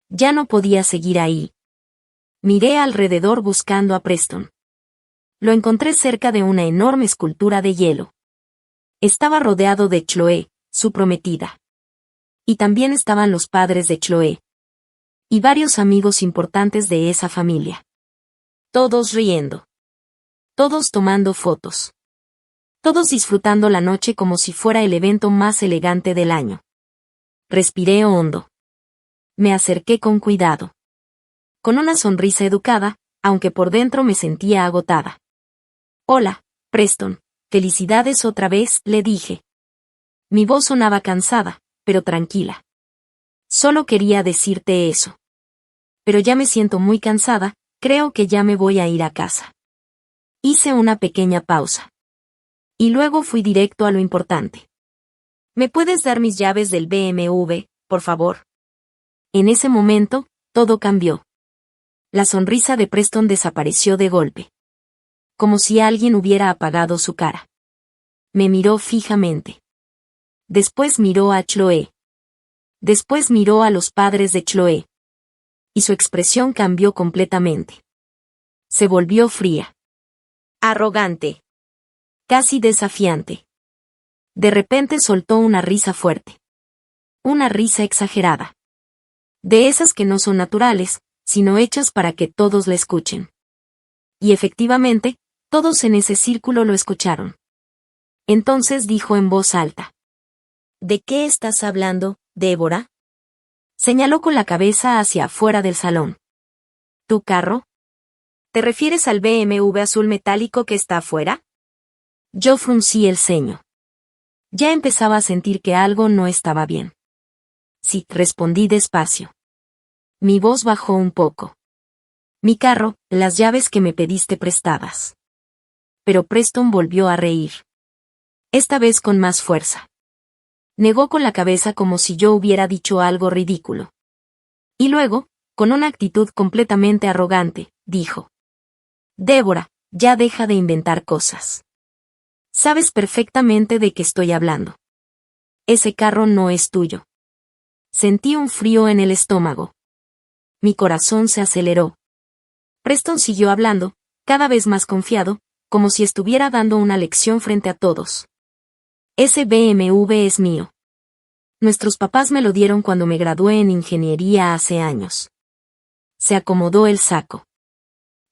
Ya no podía seguir ahí. Miré alrededor buscando a Preston. Lo encontré cerca de una enorme escultura de hielo. Estaba rodeado de Chloe, su prometida. Y también estaban los padres de Chloe. Y varios amigos importantes de esa familia. Todos riendo. Todos tomando fotos. Todos disfrutando la noche como si fuera el evento más elegante del año. Respiré hondo. Me acerqué con cuidado. Con una sonrisa educada, aunque por dentro me sentía agotada. Hola, Preston, felicidades otra vez, le dije. Mi voz sonaba cansada, pero tranquila. Solo quería decirte eso. Pero ya me siento muy cansada, creo que ya me voy a ir a casa. Hice una pequeña pausa. Y luego fui directo a lo importante. ¿Me puedes dar mis llaves del BMW, por favor? En ese momento, todo cambió. La sonrisa de Preston desapareció de golpe. Como si alguien hubiera apagado su cara. Me miró fijamente. Después miró a Chloe. Después miró a los padres de Chloe. Y su expresión cambió completamente. Se volvió fría. Arrogante. Casi desafiante. De repente soltó una risa fuerte. Una risa exagerada. De esas que no son naturales, sino hechas para que todos la escuchen. Y efectivamente, todos en ese círculo lo escucharon. Entonces dijo en voz alta. ¿De qué estás hablando, Débora? Señaló con la cabeza hacia afuera del salón. ¿Tu carro? ¿Te refieres al BMW azul metálico que está afuera? Yo fruncí el ceño. Ya empezaba a sentir que algo no estaba bien. Sí, respondí despacio. Mi voz bajó un poco. Mi carro, las llaves que me pediste prestadas. Pero Preston volvió a reír. Esta vez con más fuerza. Negó con la cabeza como si yo hubiera dicho algo ridículo. Y luego, con una actitud completamente arrogante, dijo. Débora, ya deja de inventar cosas. Sabes perfectamente de qué estoy hablando. Ese carro no es tuyo. Sentí un frío en el estómago. Mi corazón se aceleró. Preston siguió hablando, cada vez más confiado, como si estuviera dando una lección frente a todos. Ese BMW es mío. Nuestros papás me lo dieron cuando me gradué en ingeniería hace años. Se acomodó el saco.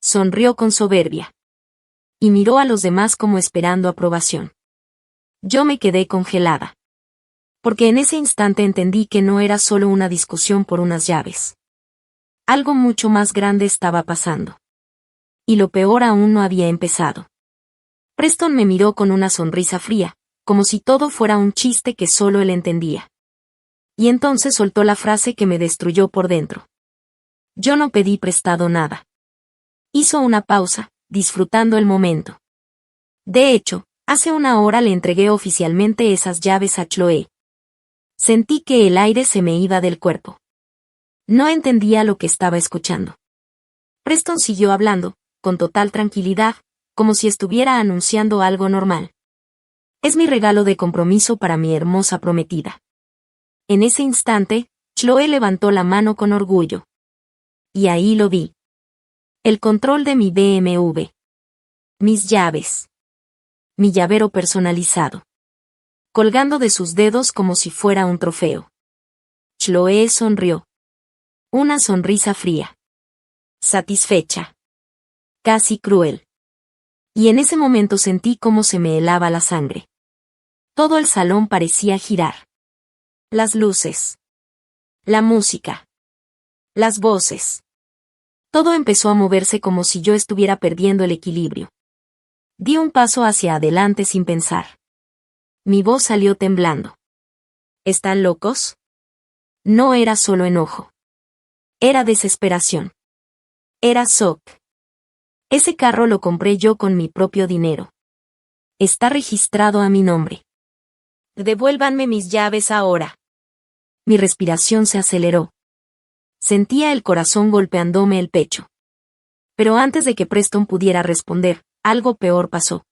Sonrió con soberbia. Y miró a los demás como esperando aprobación. Yo me quedé congelada. Porque en ese instante entendí que no era solo una discusión por unas llaves. Algo mucho más grande estaba pasando. Y lo peor aún no había empezado. Preston me miró con una sonrisa fría, como si todo fuera un chiste que solo él entendía. Y entonces soltó la frase que me destruyó por dentro. Yo no pedí prestado nada. Hizo una pausa, disfrutando el momento. De hecho, hace una hora le entregué oficialmente esas llaves a Chloe. Sentí que el aire se me iba del cuerpo. No entendía lo que estaba escuchando. Preston siguió hablando, con total tranquilidad, como si estuviera anunciando algo normal. Es mi regalo de compromiso para mi hermosa prometida. En ese instante, Chloe levantó la mano con orgullo. Y ahí lo vi. El control de mi BMW. Mis llaves. Mi llavero personalizado. Colgando de sus dedos como si fuera un trofeo. Chloe sonrió. Una sonrisa fría. Satisfecha. Casi cruel. Y en ese momento sentí cómo se me helaba la sangre. Todo el salón parecía girar. Las luces. La música. Las voces. Todo empezó a moverse como si yo estuviera perdiendo el equilibrio. Di un paso hacia adelante sin pensar. Mi voz salió temblando. ¿Están locos? No era solo enojo. Era desesperación. Era shock. Ese carro lo compré yo con mi propio dinero. Está registrado a mi nombre. Devuélvanme mis llaves ahora. Mi respiración se aceleró. Sentía el corazón golpeándome el pecho. Pero antes de que Preston pudiera responder, algo peor pasó.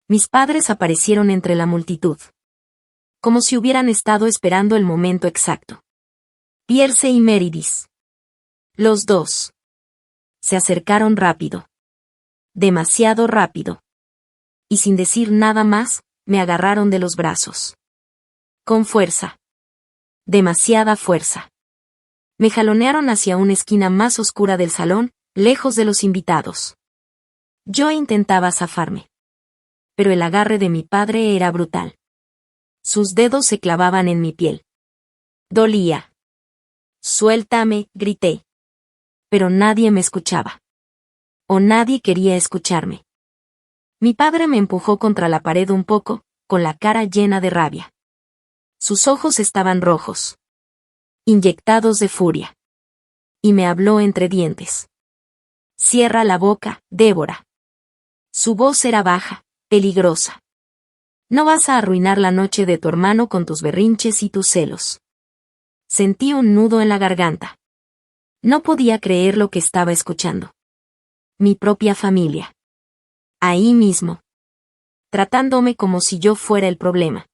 Mis padres aparecieron entre la multitud. Como si hubieran estado esperando el momento exacto. Pierce y Meredith. Los dos. Se acercaron rápido. Demasiado rápido. Y sin decir nada más, me agarraron de los brazos. Con fuerza. Demasiada fuerza. Me jalonearon hacia una esquina más oscura del salón, lejos de los invitados. Yo intentaba zafarme. Pero el agarre de mi padre era brutal. Sus dedos se clavaban en mi piel. Dolía. Suéltame, grité. Pero nadie me escuchaba. O nadie quería escucharme. Mi padre me empujó contra la pared un poco, con la cara llena de rabia. Sus ojos estaban rojos. Inyectados de furia. Y me habló entre dientes. Cierra la boca, Débora. Su voz era baja, peligrosa. No vas a arruinar la noche de tu hermano con tus berrinches y tus celos. Sentí un nudo en la garganta. No podía creer lo que estaba escuchando. Mi propia familia. Ahí mismo. Tratándome como si yo fuera el problema.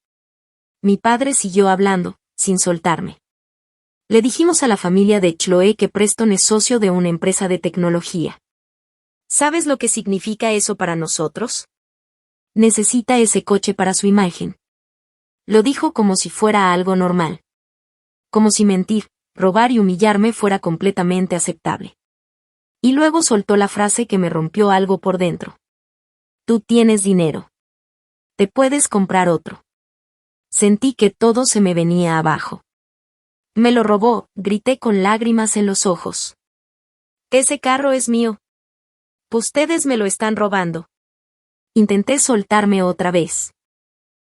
Mi padre siguió hablando, sin soltarme. Le dijimos a la familia de Chloe que Preston es socio de una empresa de tecnología. ¿Sabes lo que significa eso para nosotros? Necesita ese coche para su imagen. Lo dijo como si fuera algo normal. Como si mentir, robar y humillarme fuera completamente aceptable. Y luego soltó la frase que me rompió algo por dentro. Tú tienes dinero. Te puedes comprar otro. Sentí que todo se me venía abajo. Me lo robó, grité con lágrimas en los ojos. Ese carro es mío. Ustedes me lo están robando. Intenté soltarme otra vez.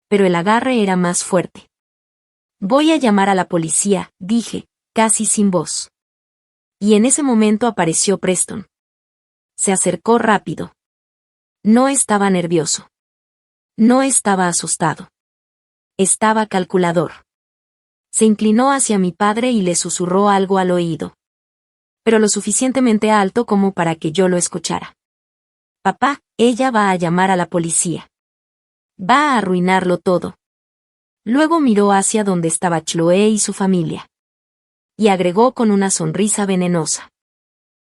Pero el agarre era más fuerte. Voy a llamar a la policía, dije, casi sin voz. Y en ese momento apareció Preston. Se acercó rápido. No estaba nervioso. No estaba asustado. Estaba calculador. Se inclinó hacia mi padre y le susurró algo al oído. Pero lo suficientemente alto como para que yo lo escuchara. Papá, ella va a llamar a la policía. Va a arruinarlo todo. Luego miró hacia donde estaba Chloe y su familia. Y agregó con una sonrisa venenosa.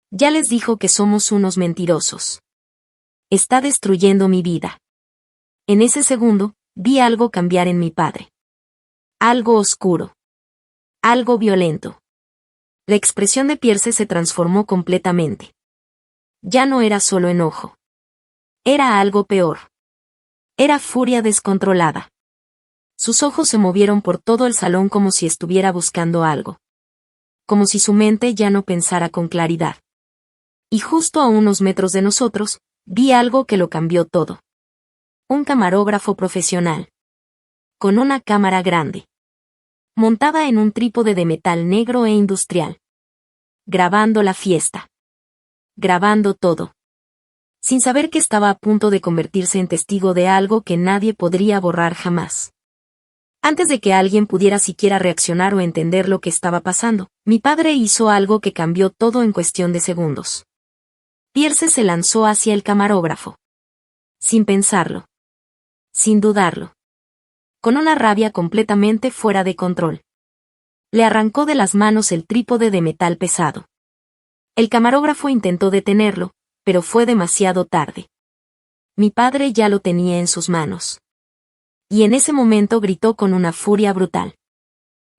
Ya les dijo que somos unos mentirosos. Está destruyendo mi vida. En ese segundo, vi algo cambiar en mi padre. Algo oscuro. Algo violento. La expresión de Pierce se transformó completamente. Ya no era solo enojo. Era algo peor. Era furia descontrolada. Sus ojos se movieron por todo el salón como si estuviera buscando algo. Como si su mente ya no pensara con claridad. Y justo a unos metros de nosotros, vi algo que lo cambió todo. Un camarógrafo profesional. Con una cámara grande. Montada en un trípode de metal negro e industrial. Grabando la fiesta. Grabando todo. Sin saber que estaba a punto de convertirse en testigo de algo que nadie podría borrar jamás. Antes de que alguien pudiera siquiera reaccionar o entender lo que estaba pasando, mi padre hizo algo que cambió todo en cuestión de segundos. Pierce se lanzó hacia el camarógrafo. Sin pensarlo. Sin dudarlo. Con una rabia completamente fuera de control. Le arrancó de las manos el trípode de metal pesado. El camarógrafo intentó detenerlo, pero fue demasiado tarde. Mi padre ya lo tenía en sus manos. Y en ese momento gritó con una furia brutal.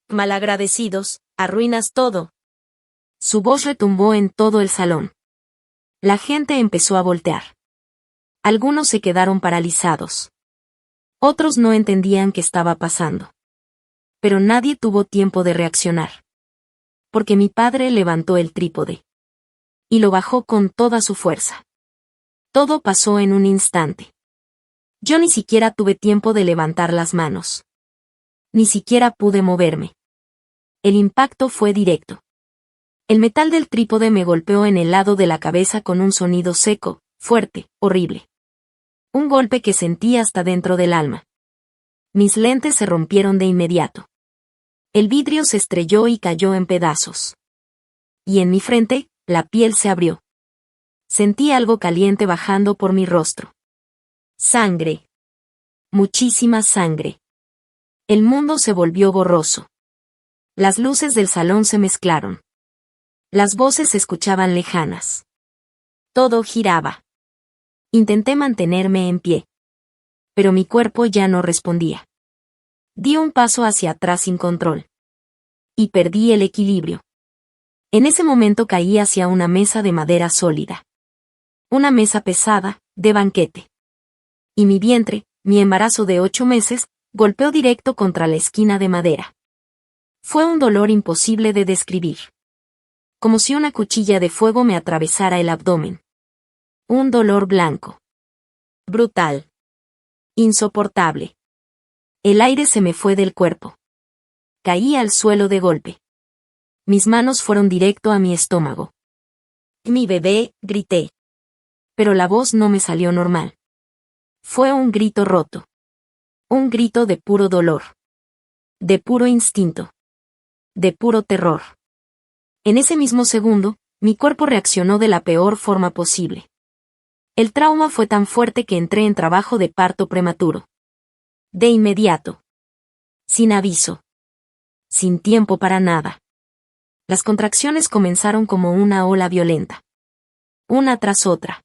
Malagradecidos, arruinas todo. Su voz retumbó en todo el salón. La gente empezó a voltear. Algunos se quedaron paralizados. Otros no entendían qué estaba pasando. Pero nadie tuvo tiempo de reaccionar. Porque mi padre levantó el trípode. Y lo bajó con toda su fuerza. Todo pasó en un instante. Yo ni siquiera tuve tiempo de levantar las manos. Ni siquiera pude moverme. El impacto fue directo. El metal del trípode me golpeó en el lado de la cabeza con un sonido seco, fuerte, horrible. Un golpe que sentí hasta dentro del alma. Mis lentes se rompieron de inmediato. El vidrio se estrelló y cayó en pedazos. Y en mi frente, la piel se abrió. Sentí algo caliente bajando por mi rostro. Sangre. Muchísima sangre. El mundo se volvió borroso. Las luces del salón se mezclaron. Las voces se escuchaban lejanas. Todo giraba. Intenté mantenerme en pie. Pero mi cuerpo ya no respondía. Di un paso hacia atrás sin control. Y perdí el equilibrio. En ese momento caí hacia una mesa de madera sólida. Una mesa pesada, de banquete. Y mi vientre, mi embarazo de 8 meses, golpeó directo contra la esquina de madera. Fue un dolor imposible de describir. Como si una cuchilla de fuego me atravesara el abdomen. Un dolor blanco. Brutal. Insoportable. El aire se me fue del cuerpo. Caí al suelo de golpe. Mis manos fueron directo a mi estómago. Mi bebé, grité. Pero la voz no me salió normal. Fue un grito roto. Un grito de puro dolor. De puro instinto. De puro terror. En ese mismo segundo, mi cuerpo reaccionó de la peor forma posible. El trauma fue tan fuerte que entré en trabajo de parto prematuro. De inmediato. Sin aviso. Sin tiempo para nada. Las contracciones comenzaron como una ola violenta. Una tras otra.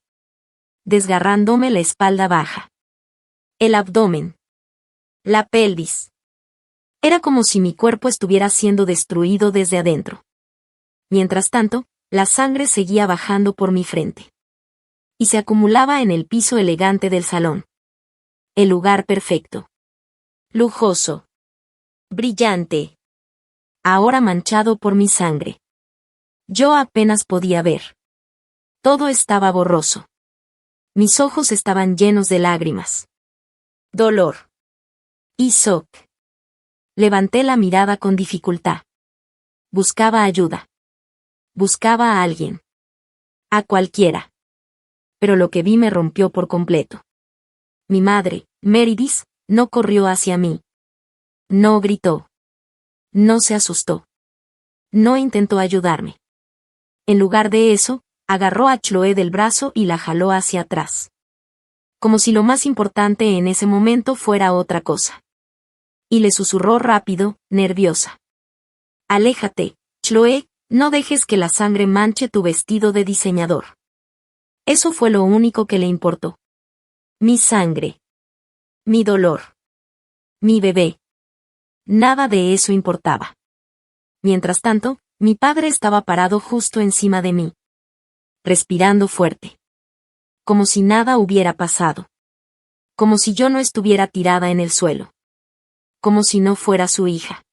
Desgarrándome la espalda baja. El abdomen. La pelvis. Era como si mi cuerpo estuviera siendo destruido desde adentro. Mientras tanto, la sangre seguía bajando por mi frente. Y se acumulaba en el piso elegante del salón. El lugar perfecto. Lujoso. Brillante. Ahora manchado por mi sangre. Yo apenas podía ver. Todo estaba borroso. Mis ojos estaban llenos de lágrimas. Dolor. Y shock. Levanté la mirada con dificultad. Buscaba ayuda. Buscaba a alguien. A cualquiera. Pero lo que vi me rompió por completo. Mi madre, Meredith, no corrió hacia mí. No gritó. No se asustó. No intentó ayudarme. En lugar de eso, agarró a Chloe del brazo y la jaló hacia atrás. Como si lo más importante en ese momento fuera otra cosa. Y le susurró rápido, nerviosa. Aléjate, Chloe, no dejes que la sangre manche tu vestido de diseñador. Eso fue lo único que le importó. Mi sangre. Mi dolor. Mi bebé. Nada de eso importaba. Mientras tanto, mi padre estaba parado justo encima de mí. Respirando fuerte. Como si nada hubiera pasado. Como si yo no estuviera tirada en el suelo. Como si no fuera su hija.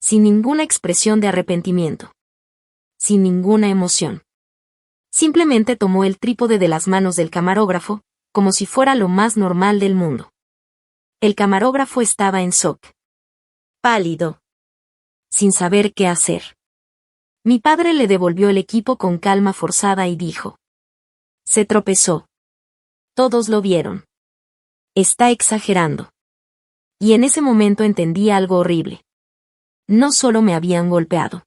Sin ninguna expresión de arrepentimiento. Sin ninguna emoción. Simplemente tomó el trípode de las manos del camarógrafo, como si fuera lo más normal del mundo. El camarógrafo estaba en shock. Pálido. Sin saber qué hacer. Mi padre le devolvió el equipo con calma forzada y dijo. Se tropezó. Todos lo vieron. Está exagerando. Y en ese momento entendí algo horrible. No solo me habían golpeado.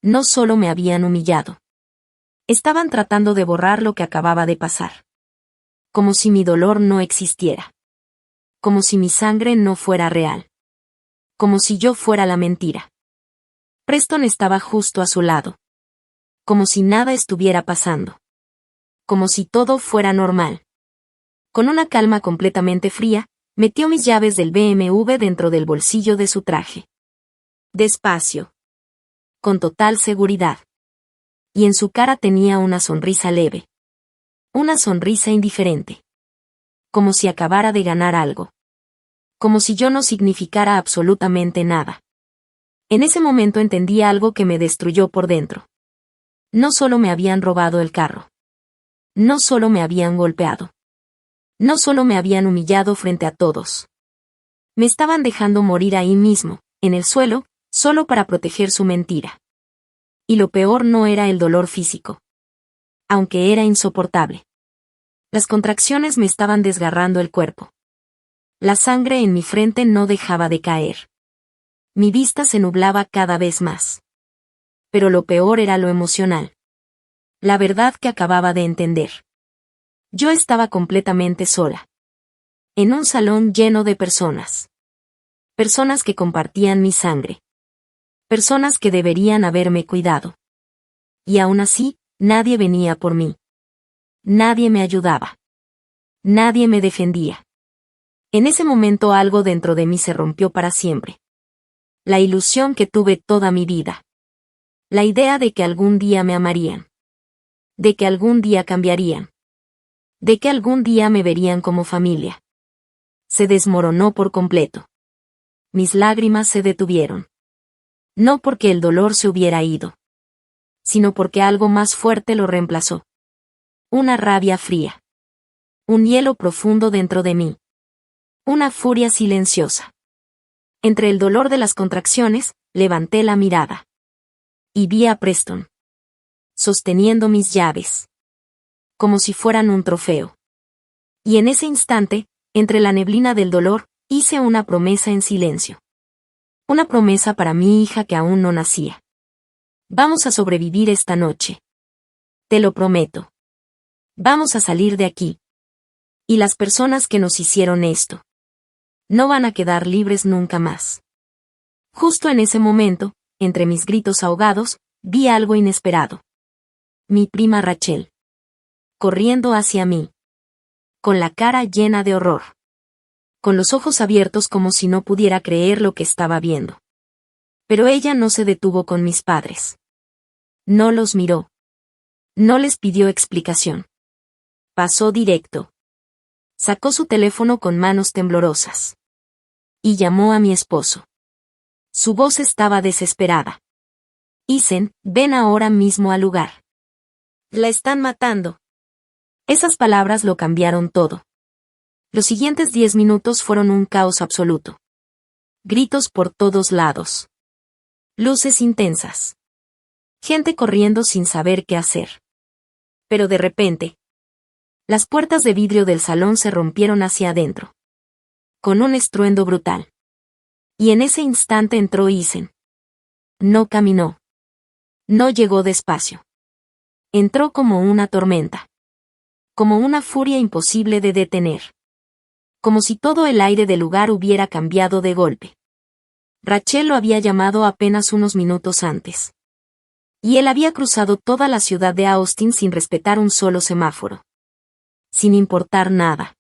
No solo me habían humillado. Estaban tratando de borrar lo que acababa de pasar. Como si mi dolor no existiera. Como si mi sangre no fuera real. Como si yo fuera la mentira. Preston estaba justo a su lado. Como si nada estuviera pasando. Como si todo fuera normal. Con una calma completamente fría, metió mis llaves del BMW dentro del bolsillo de su traje. Despacio. Con total seguridad. Y en su cara tenía una sonrisa leve. Una sonrisa indiferente. Como si acabara de ganar algo. Como si yo no significara absolutamente nada. En ese momento entendí algo que me destruyó por dentro. No solo me habían robado el carro. No solo me habían golpeado. No solo me habían humillado frente a todos. Me estaban dejando morir ahí mismo, en el suelo, solo para proteger su mentira. Y lo peor no era el dolor físico. Aunque era insoportable. Las contracciones me estaban desgarrando el cuerpo. La sangre en mi frente no dejaba de caer. Mi vista se nublaba cada vez más. Pero lo peor era lo emocional. La verdad que acababa de entender. Yo estaba completamente sola. En un salón lleno de personas. Personas que compartían mi sangre. Personas que deberían haberme cuidado. Y aún así, nadie venía por mí. Nadie me ayudaba. Nadie me defendía. En ese momento algo dentro de mí se rompió para siempre. La ilusión que tuve toda mi vida. La idea de que algún día me amarían. De que algún día cambiarían. De que algún día me verían como familia. Se desmoronó por completo. Mis lágrimas se detuvieron. No porque el dolor se hubiera ido, sino porque algo más fuerte lo reemplazó. Una rabia fría. Un hielo profundo dentro de mí. Una furia silenciosa. Entre el dolor de las contracciones, levanté la mirada. Y vi a Preston. Sosteniendo mis llaves. Como si fueran un trofeo. Y en ese instante, entre la neblina del dolor, hice una promesa en silencio. Una promesa para mi hija que aún no nacía. Vamos a sobrevivir esta noche. Te lo prometo. Vamos a salir de aquí. Y las personas que nos hicieron esto no van a quedar libres nunca más. Justo en ese momento, entre mis gritos ahogados, vi algo inesperado. Mi prima Rachel. Corriendo hacia mí. Con la cara llena de horror. Con los ojos abiertos como si no pudiera creer lo que estaba viendo. Pero ella no se detuvo con mis padres. No los miró. No les pidió explicación. Pasó directo. Sacó su teléfono con manos temblorosas. Y llamó a mi esposo. Su voz estaba desesperada. Ethan, ven ahora mismo al lugar. La están matando. Esas palabras lo cambiaron todo. Los siguientes 10 minutos fueron un caos absoluto. Gritos por todos lados. Luces intensas. Gente corriendo sin saber qué hacer. Pero de repente, las puertas de vidrio del salón se rompieron hacia adentro. Con un estruendo brutal. Y en ese instante entró Ethan. No caminó. No llegó despacio. Entró como una tormenta. Como una furia imposible de detener. Como si todo el aire del lugar hubiera cambiado de golpe. Rachel lo había llamado apenas unos minutos antes. Y él había cruzado toda la ciudad de Austin sin respetar un solo semáforo. Sin importar nada.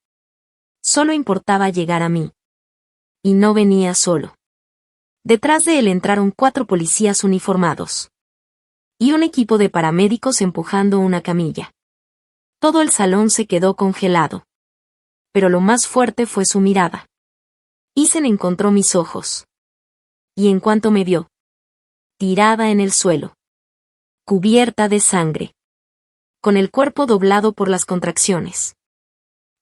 Solo importaba llegar a mí. Y no venía solo. Detrás de él entraron 4 policías uniformados. Y un equipo de paramédicos empujando una camilla. Todo el salón se quedó congelado. Pero lo más fuerte fue su mirada. Ethan encontró mis ojos. Y en cuanto me vio, tirada en el suelo, cubierta de sangre, con el cuerpo doblado por las contracciones,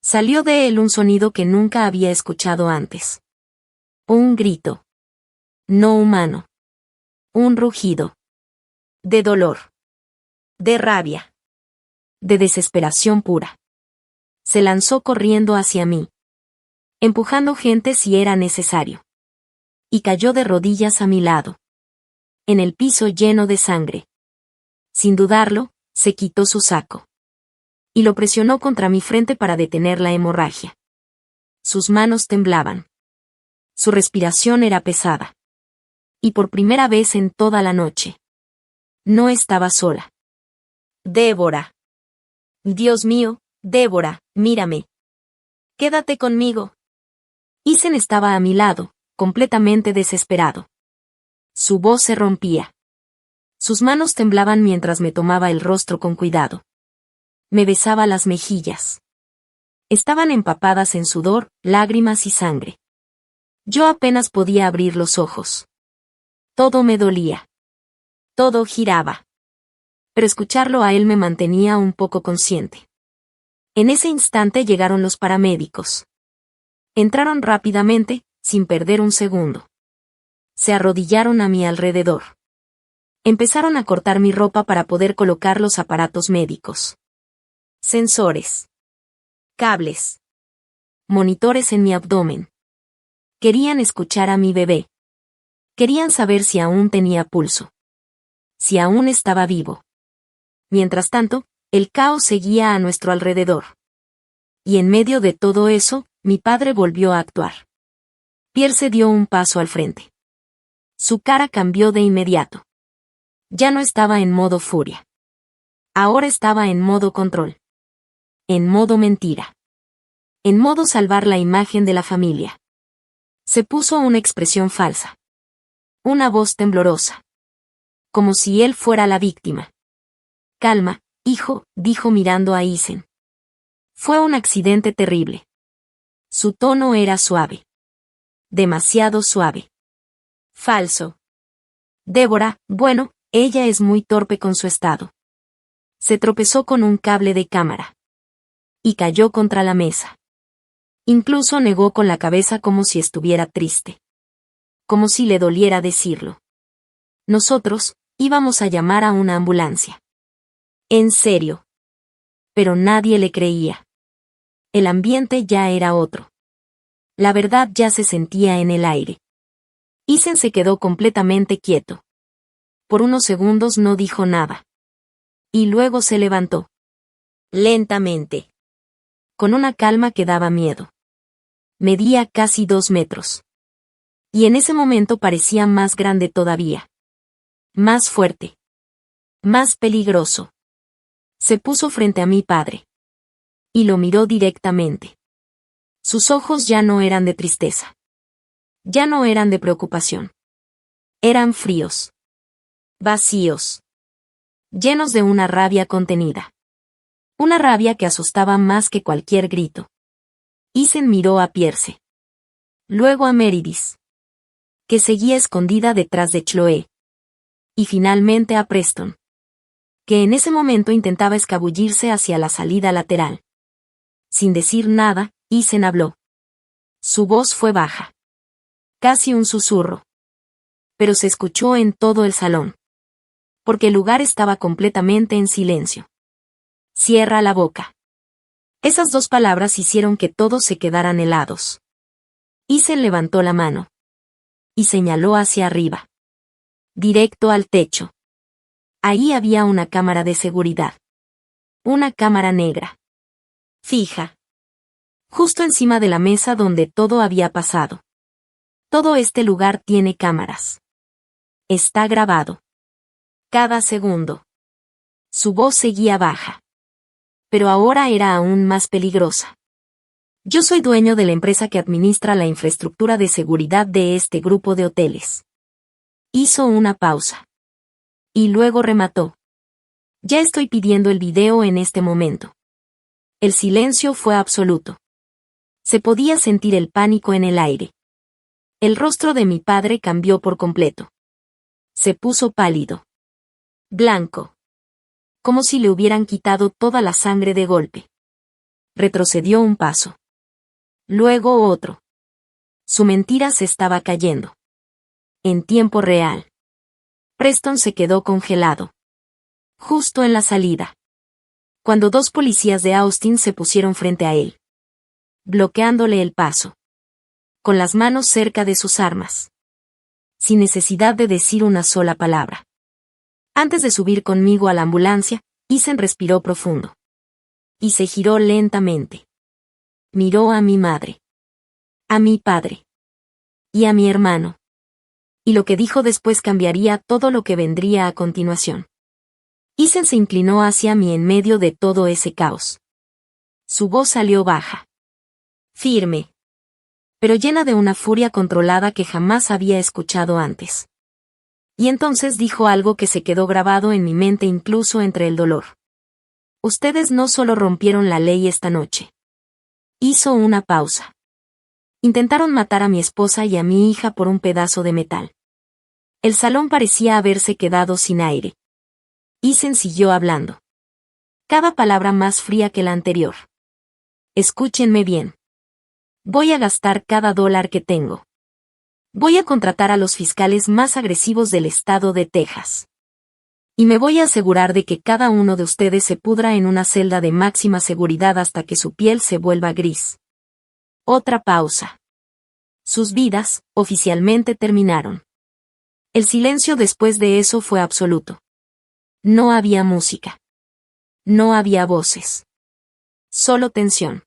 salió de él un sonido que nunca había escuchado antes. Un grito. No humano. Un rugido. De dolor. De rabia. De desesperación pura. Se lanzó corriendo hacia mí. Empujando gente si era necesario. Y cayó de rodillas a mi lado. En el piso lleno de sangre. Sin dudarlo, se quitó su saco. Y lo presionó contra mi frente para detener la hemorragia. Sus manos temblaban. Su respiración era pesada. Y por primera vez en toda la noche. No estaba sola. Débora. Dios mío, Débora, mírame. Quédate conmigo. Ethan estaba a mi lado, completamente desesperado. Su voz se rompía. Sus manos temblaban mientras me tomaba el rostro con cuidado. Me besaba las mejillas. Estaban empapadas en sudor, lágrimas y sangre. Yo apenas podía abrir los ojos. Todo me dolía. Todo giraba. Pero escucharlo a él me mantenía un poco consciente. En ese instante llegaron los paramédicos. Entraron rápidamente, sin perder un segundo. Se arrodillaron a mi alrededor. Empezaron a cortar mi ropa para poder colocar los aparatos médicos. Sensores. Cables. Monitores en mi abdomen. Querían escuchar a mi bebé. Querían saber si aún tenía pulso. Si aún estaba vivo. Mientras tanto, el caos seguía a nuestro alrededor. Y en medio de todo eso, mi padre volvió a actuar. Pierce dio un paso al frente. Su cara cambió de inmediato. Ya no estaba en modo furia. Ahora estaba en modo control. En modo mentira. En modo salvar la imagen de la familia. Se puso una expresión falsa. Una voz temblorosa. Como si él fuera la víctima. Calma, hijo, dijo mirando a Eisen. Fue un accidente terrible. Su tono era suave. Demasiado suave. Falso. Débora, bueno, ella es muy torpe con su estado. Se tropezó con un cable de cámara. Y cayó contra la mesa. Incluso negó con la cabeza como si estuviera triste. Como si le doliera decirlo. Nosotros, íbamos a llamar a una ambulancia. En serio. Pero nadie le creía. El ambiente ya era otro. La verdad ya se sentía en el aire. Eisen se quedó completamente quieto. Por unos segundos no dijo nada. Y luego se levantó. Lentamente. Con una calma que daba miedo. Medía casi 2 metros. Y en ese momento parecía más grande todavía. Más fuerte. Más peligroso. Se puso frente a mi padre. Y lo miró directamente. Sus ojos ya no eran de tristeza. Ya no eran de preocupación. Eran fríos. Vacíos. Llenos de una rabia contenida. Una rabia que asustaba más que cualquier grito. Eisen miró a Pierce. Luego a Meredith. Que seguía escondida detrás de Chloe. Y finalmente a Preston. Que en ese momento intentaba escabullirse hacia la salida lateral. Sin decir nada, Eisen habló. Su voz fue baja. Casi un susurro. Pero se escuchó en todo el salón. Porque el lugar estaba completamente en silencio. Cierra la boca. Esas 2 palabras hicieron que todos se quedaran helados. Eisen levantó la mano. Y señaló hacia arriba. Directo al techo. Ahí había una cámara de seguridad. Una cámara negra. Fija. Justo encima de la mesa donde todo había pasado. Todo este lugar tiene cámaras. Está grabado. Cada segundo. Su voz seguía baja. Pero ahora era aún más peligrosa. Yo soy dueño de la empresa que administra la infraestructura de seguridad de este grupo de hoteles. Hizo una pausa. Y luego remató. Ya estoy pidiendo el video en este momento. El silencio fue absoluto. Se podía sentir el pánico en el aire. El rostro de mi padre cambió por completo. Se puso pálido. Blanco. Como si le hubieran quitado toda la sangre de golpe. Retrocedió un paso. Luego otro. Su mentira se estaba cayendo. En tiempo real. Preston se quedó congelado. Justo en la salida. Cuando 2 policías de Austin se pusieron frente a él. Bloqueándole el paso. Con las manos cerca de sus armas. Sin necesidad de decir una sola palabra. Antes de subir conmigo a la ambulancia, Eisen respiró profundo. Y se giró lentamente. Miró a mi madre. A mi padre. Y a mi hermano. Y lo que dijo después cambiaría todo lo que vendría a continuación. Eisen se inclinó hacia mí en medio de todo ese caos. Su voz salió baja. Firme. Pero llena de una furia controlada que jamás había escuchado antes. Y entonces dijo algo que se quedó grabado en mi mente incluso entre el dolor. Ustedes no solo rompieron la ley esta noche. Hizo una pausa. Intentaron matar a mi esposa y a mi hija por un pedazo de metal. El salón parecía haberse quedado sin aire. Eisen siguió hablando. Cada palabra más fría que la anterior. Escúchenme bien. Voy a gastar cada dólar que tengo. Voy a contratar a los fiscales más agresivos del estado de Texas. Y me voy a asegurar de que cada uno de ustedes se pudra en una celda de máxima seguridad hasta que su piel se vuelva gris. Otra pausa. Sus vidas, oficialmente terminaron. El silencio después de eso fue absoluto. No había música. No había voces. Solo tensión.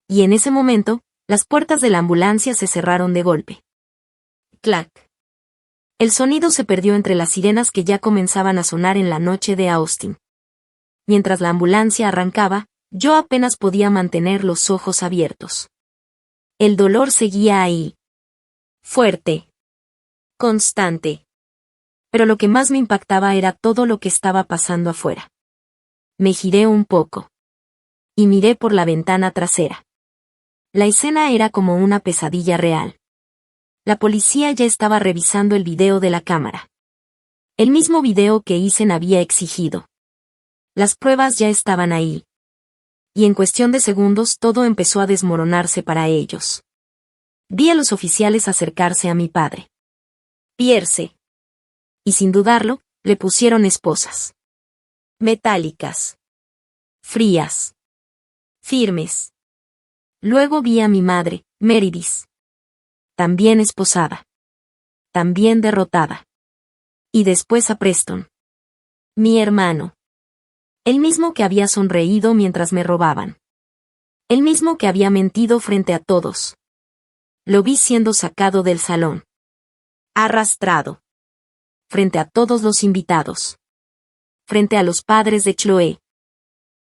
Y en ese momento, las puertas de la ambulancia se cerraron de golpe. Clac. El sonido se perdió entre las sirenas que ya comenzaban a sonar en la noche de Austin. Mientras la ambulancia arrancaba, yo apenas podía mantener los ojos abiertos. El dolor seguía ahí. Fuerte. Constante. Pero lo que más me impactaba era todo lo que estaba pasando afuera. Me giré un poco. Y miré por la ventana trasera. La escena era como una pesadilla real. La policía ya estaba revisando el video de la cámara. El mismo video que Eisen había exigido. Las pruebas ya estaban ahí. Y en cuestión de segundos todo empezó a desmoronarse para ellos. Vi a los oficiales acercarse a mi padre. Pierce. Y sin dudarlo, le pusieron esposas. Metálicas. Frías. Firmes. Luego vi a mi madre, Meredith. También esposada. También derrotada. Y después a Preston. Mi hermano. El mismo que había sonreído mientras me robaban. El mismo que había mentido frente a todos. Lo vi siendo sacado del salón. Arrastrado. Frente a todos los invitados. Frente a los padres de Chloe.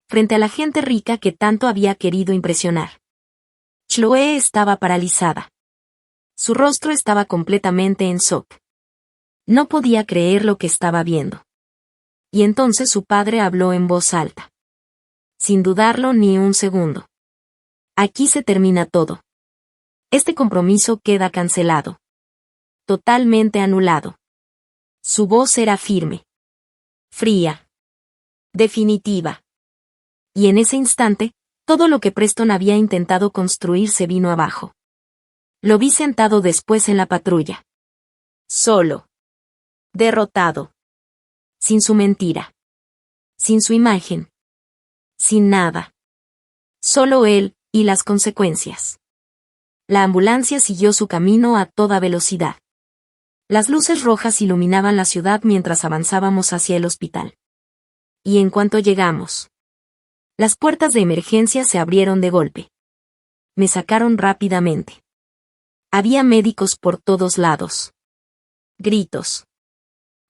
Frente a la gente rica que tanto había querido impresionar. Chloe estaba paralizada. Su rostro estaba completamente en shock. No podía creer lo que estaba viendo. Y entonces su padre habló en voz alta. Sin dudarlo ni un segundo. Aquí se termina todo. Este compromiso queda cancelado. Totalmente anulado. Su voz era firme. Fría. Definitiva. Y en ese instante, todo lo que Preston había intentado construir se vino abajo. Lo vi sentado después en la patrulla. Solo. Derrotado. Sin su mentira. Sin su imagen. Sin nada. Solo él, y las consecuencias. La ambulancia siguió su camino a toda velocidad. Las luces rojas iluminaban la ciudad mientras avanzábamos hacia el hospital. Y en cuanto llegamos, las puertas de emergencia se abrieron de golpe. Me sacaron rápidamente. Había médicos por todos lados. Gritos.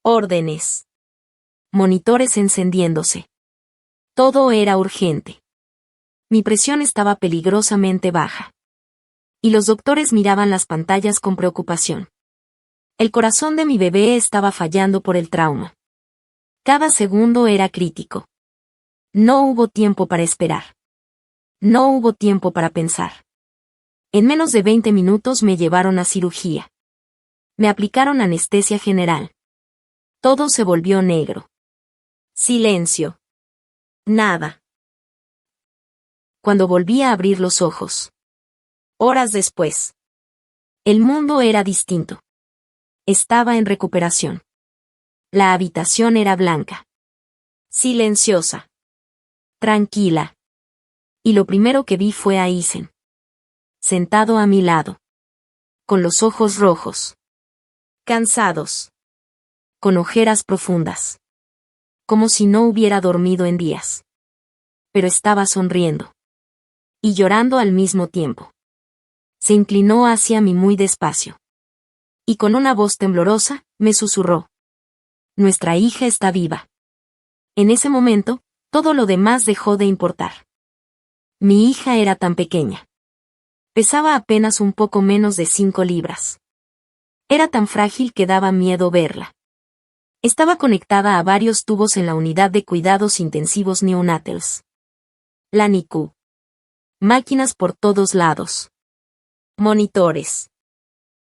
Órdenes. Monitores encendiéndose. Todo era urgente. Mi presión estaba peligrosamente baja. Y los doctores miraban las pantallas con preocupación. El corazón de mi bebé estaba fallando por el trauma. Cada segundo era crítico. No hubo tiempo para esperar. No hubo tiempo para pensar. En menos de 20 minutos me llevaron a cirugía. Me aplicaron anestesia general. Todo se volvió negro. Silencio. Nada. Cuando volví a abrir los ojos. Horas después. El mundo era distinto. Estaba en recuperación. La habitación era blanca. Silenciosa. Tranquila. Y lo primero que vi fue a Eisen. Sentado a mi lado. Con los ojos rojos. Cansados. Con ojeras profundas. Como si no hubiera dormido en días. Pero estaba sonriendo. Y llorando al mismo tiempo. Se inclinó hacia mí muy despacio. Y con una voz temblorosa, me susurró. Nuestra hija está viva. En ese momento, todo lo demás dejó de importar. Mi hija era tan pequeña. Pesaba apenas un poco menos de 5 libras. Era tan frágil que daba miedo verla. Estaba conectada a varios tubos en la unidad de cuidados intensivos neonatals. La NICU. Máquinas por todos lados. Monitores.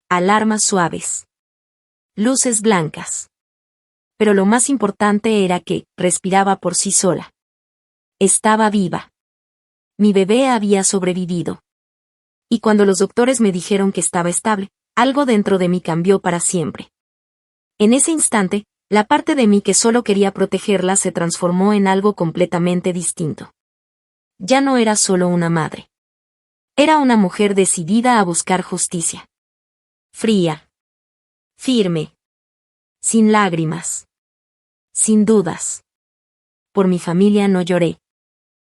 Alarmas suaves. Luces blancas. Pero lo más importante era que respiraba por sí sola. Estaba viva. Mi bebé había sobrevivido. Y cuando los doctores me dijeron que estaba estable, algo dentro de mí cambió para siempre. En ese instante, la parte de mí que solo quería protegerla se transformó en algo completamente distinto. Ya no era solo una madre. Era una mujer decidida a buscar justicia. Fría. Firme. Sin lágrimas. Sin dudas. Por mi familia no lloré.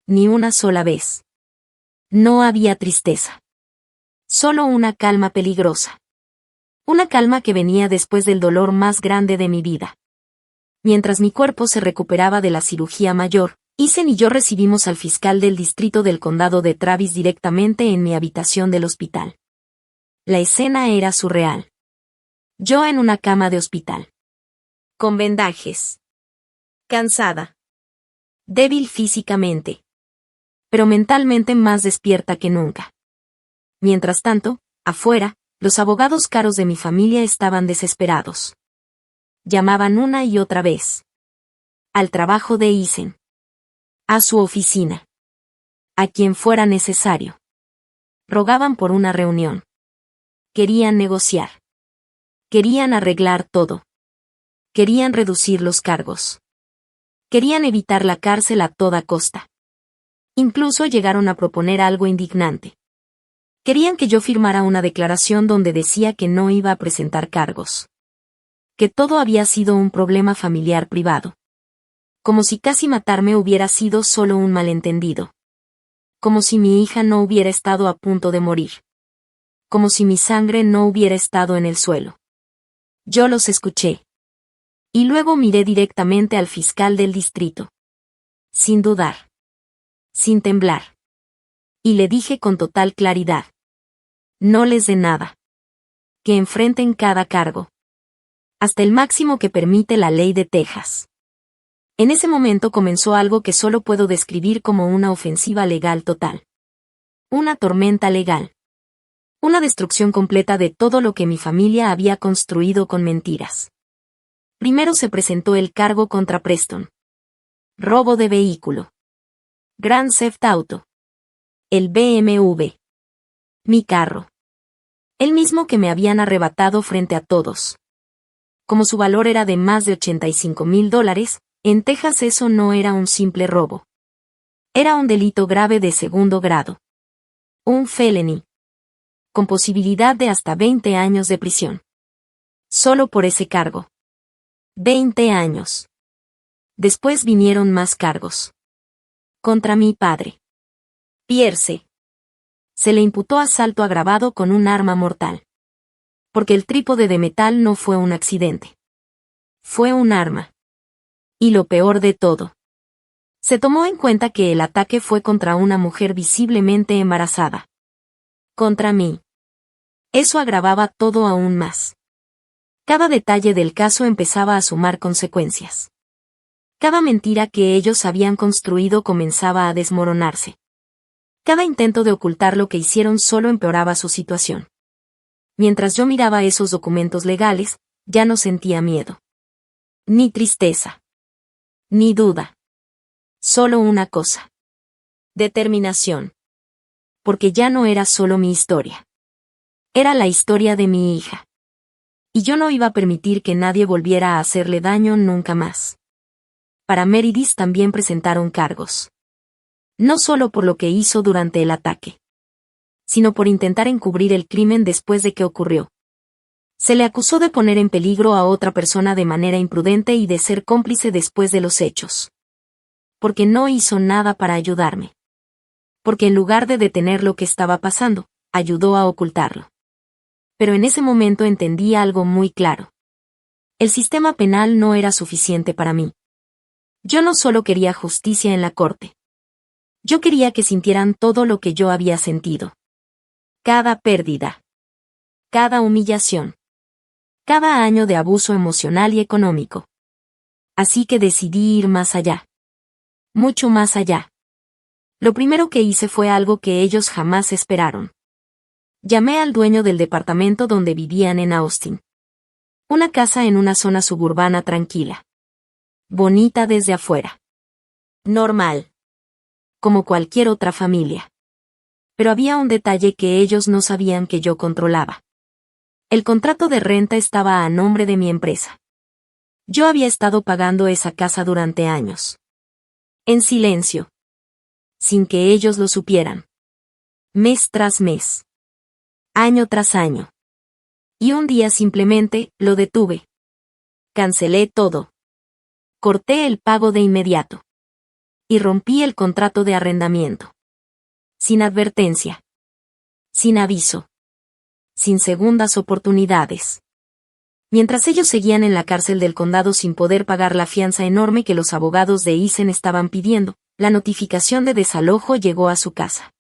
Ni una sola vez. No había tristeza. Solo una calma peligrosa. Una calma que venía después del dolor más grande de mi vida. Mientras mi cuerpo se recuperaba de la cirugía mayor, Isen y yo recibimos al fiscal del distrito del condado de Travis directamente en mi habitación del hospital. La escena era surreal. Yo en una cama de hospital. Con vendajes. Cansada. Débil físicamente. Pero mentalmente más despierta que nunca. Mientras tanto, afuera, los abogados caros de mi familia estaban desesperados. Llamaban una y otra vez. Al trabajo de Isen. A su oficina. A quien fuera necesario. Rogaban por una reunión. Querían negociar. Querían arreglar todo. Querían reducir los cargos. Querían evitar la cárcel a toda costa. Incluso llegaron a proponer algo indignante. Querían que yo firmara una declaración donde decía que no iba a presentar cargos. Que todo había sido un problema familiar privado. Como si casi matarme hubiera sido solo un malentendido. Como si mi hija no hubiera estado a punto de morir. Como si mi sangre no hubiera estado en el suelo. Yo los escuché. Y luego miré directamente al fiscal del distrito. Sin dudar. Sin temblar. Y le dije con total claridad. No les dé nada. Que enfrenten cada cargo. Hasta el máximo que permite la ley de Texas. En ese momento comenzó algo que solo puedo describir como una ofensiva legal total. Una tormenta legal. Una destrucción completa de todo lo que mi familia había construido con mentiras. Primero se presentó el cargo contra Preston. Robo de vehículo. Grand Theft Auto. El BMW. Mi carro. El mismo que me habían arrebatado frente a todos. Como su valor era de más de $85,000, en Texas eso no era un simple robo. Era un delito grave de segundo grado. Un felony. Con posibilidad de hasta 20 años de prisión. Solo por ese cargo. 20 años. Después vinieron más cargos. Contra mi padre. Pierce. Se le imputó asalto agravado con un arma mortal. Porque el trípode de metal no fue un accidente. Fue un arma. Y lo peor de todo. Se tomó en cuenta que el ataque fue contra una mujer visiblemente embarazada. Contra mí. Eso agravaba todo aún más. Cada detalle del caso empezaba a sumar consecuencias. Cada mentira que ellos habían construido comenzaba a desmoronarse. Cada intento de ocultar lo que hicieron solo empeoraba su situación. Mientras yo miraba esos documentos legales, ya no sentía miedo. Ni tristeza. Ni duda. Solo una cosa. Determinación. Porque ya no era solo mi historia. Era la historia de mi hija. Y yo no iba a permitir que nadie volviera a hacerle daño nunca más. Para Meredith también presentaron cargos. No solo por lo que hizo durante el ataque, sino por intentar encubrir el crimen después de que ocurrió. Se le acusó de poner en peligro a otra persona de manera imprudente y de ser cómplice después de los hechos. Porque no hizo nada para ayudarme. Porque en lugar de detener lo que estaba pasando, ayudó a ocultarlo. Pero en ese momento entendí algo muy claro. El sistema penal no era suficiente para mí. Yo no solo quería justicia en la corte. Yo quería que sintieran todo lo que yo había sentido. Cada pérdida. Cada humillación. Cada año de abuso emocional y económico. Así que decidí ir más allá. Mucho más allá. Lo primero que hice fue algo que ellos jamás esperaron. Llamé al dueño del departamento donde vivían en Austin. Una casa en una zona suburbana tranquila. Bonita desde afuera. Normal. como cualquier otra familia. Pero había un detalle que ellos no sabían que yo controlaba. El contrato de renta estaba a nombre de mi empresa. Yo había estado pagando esa casa durante años. En silencio. Sin que ellos lo supieran. Mes tras mes. Año tras año. Y un día simplemente lo detuve. Cancelé todo. Corté el pago de inmediato. Y rompí el contrato de arrendamiento. Sin advertencia. Sin aviso. Sin segundas oportunidades. Mientras ellos seguían en la cárcel del condado sin poder pagar la fianza enorme que los abogados de Eisen estaban pidiendo, la notificación de desalojo llegó a su casa.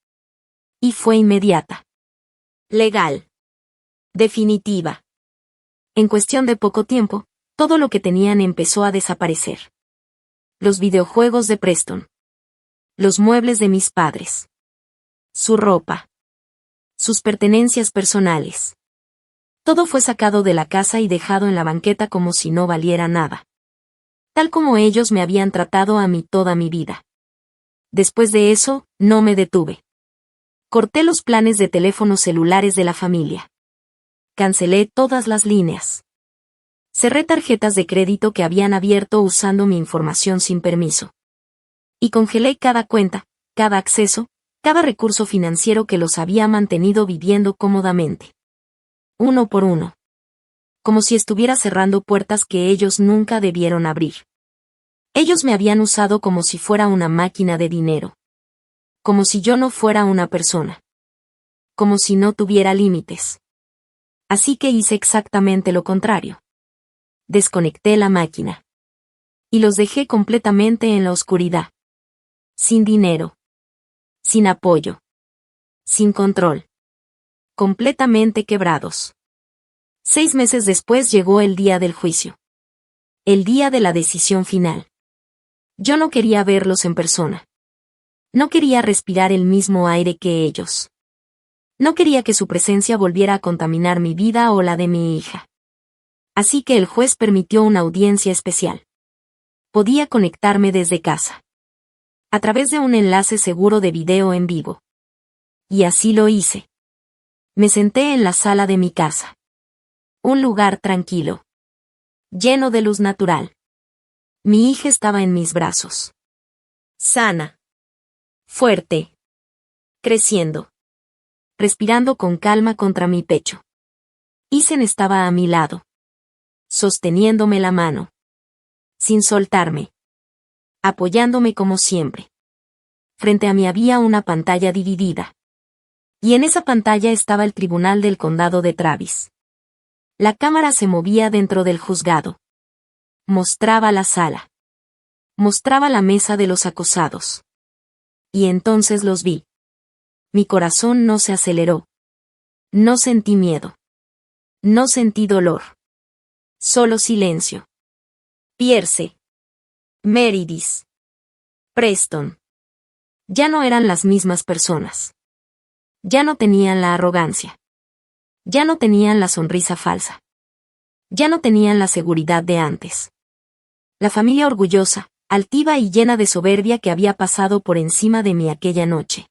Y fue inmediata. Legal. Definitiva. En cuestión de poco tiempo, todo lo que tenían empezó a desaparecer. Los videojuegos de Preston. Los muebles de mis padres. Su ropa. Sus pertenencias personales. Todo fue sacado de la casa y dejado en la banqueta como si no valiera nada. Tal como ellos me habían tratado a mí toda mi vida. Después de eso, no me detuve. Corté los planes de teléfonos celulares de la familia. Cancelé todas las líneas. Cerré tarjetas de crédito que habían abierto usando mi información sin permiso. Y congelé cada cuenta, cada acceso, cada recurso financiero que los había mantenido viviendo cómodamente. Uno por uno. Como si estuviera cerrando puertas que ellos nunca debieron abrir. Ellos me habían usado como si fuera una máquina de dinero. Como si yo no fuera una persona. Como si no tuviera límites. Así que hice exactamente lo contrario. Desconecté la máquina. Y los dejé completamente en la oscuridad. Sin dinero. Sin apoyo. Sin control. Completamente quebrados. 6 meses después llegó el día del juicio. El día de la decisión final. Yo no quería verlos en persona. No quería respirar el mismo aire que ellos. No quería que su presencia volviera a contaminar mi vida o la de mi hija. Así que el juez permitió una audiencia especial. Podía conectarme desde casa. A través de un enlace seguro de video en vivo. Y así lo hice. Me senté en la sala de mi casa. Un lugar tranquilo. Lleno de luz natural. Mi hija estaba en mis brazos. Sana. Fuerte. Creciendo. Respirando con calma contra mi pecho. Eisen estaba a mi lado. Sosteniéndome la mano. Sin soltarme. Apoyándome como siempre. Frente a mí había una pantalla dividida. Y en esa pantalla estaba el tribunal del condado de Travis. La cámara se movía dentro del juzgado. Mostraba la sala. Mostraba la mesa de los acusados. Y entonces los vi. Mi corazón no se aceleró. No sentí miedo. No sentí dolor. Solo silencio. Pierce. Meredith. Preston. Ya no eran las mismas personas. Ya no tenían la arrogancia. Ya no tenían la sonrisa falsa. Ya no tenían la seguridad de antes. La familia orgullosa, altiva y llena de soberbia que había pasado por encima de mí aquella noche.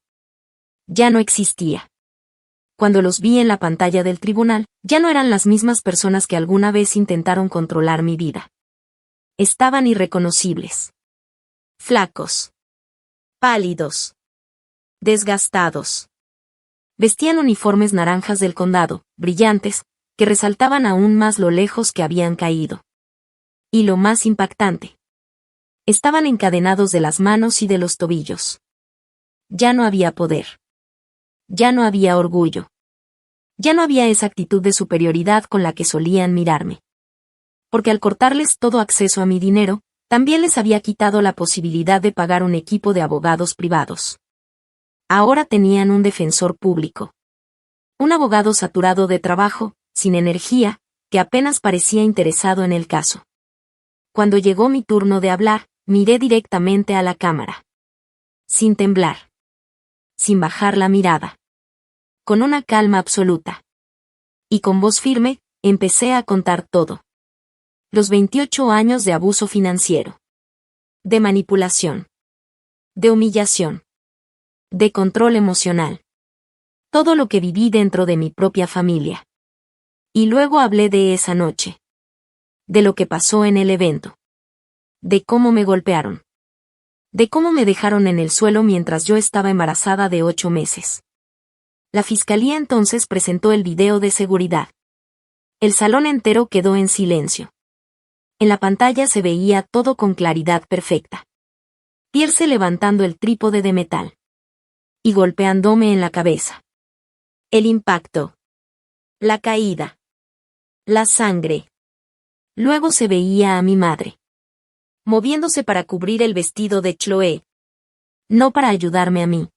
Ya no existía. Cuando los vi en la pantalla del tribunal, ya no eran las mismas personas que alguna vez intentaron controlar mi vida. Estaban irreconocibles. Flacos. Pálidos. Desgastados. Vestían uniformes naranjas del condado, brillantes, que resaltaban aún más lo lejos que habían caído. Y lo más impactante. Estaban encadenados de las manos y de los tobillos. Ya no había poder. Ya no había orgullo. Ya no había esa actitud de superioridad con la que solían mirarme. Porque al cortarles todo acceso a mi dinero, también les había quitado la posibilidad de pagar un equipo de abogados privados. Ahora tenían un defensor público. Un abogado saturado de trabajo, sin energía, que apenas parecía interesado en el caso. Cuando llegó mi turno de hablar, miré directamente a la cámara. Sin temblar. Sin bajar la mirada. Con una calma absoluta. Y con voz firme, empecé a contar todo. Los 28 años de abuso financiero. De manipulación. De humillación. De control emocional. Todo lo que viví dentro de mi propia familia. Y luego hablé de esa noche. De lo que pasó en el evento. De cómo me golpearon. De cómo me dejaron en el suelo mientras yo estaba embarazada de 8 meses. La fiscalía entonces presentó el video de seguridad. El salón entero quedó en silencio. En la pantalla se veía todo con claridad perfecta. Pierce levantando el trípode de metal. Y golpeándome en la cabeza. El impacto. La caída. La sangre. Luego se veía a mi madre. Moviéndose para cubrir el vestido de Chloe. No para ayudarme a mí.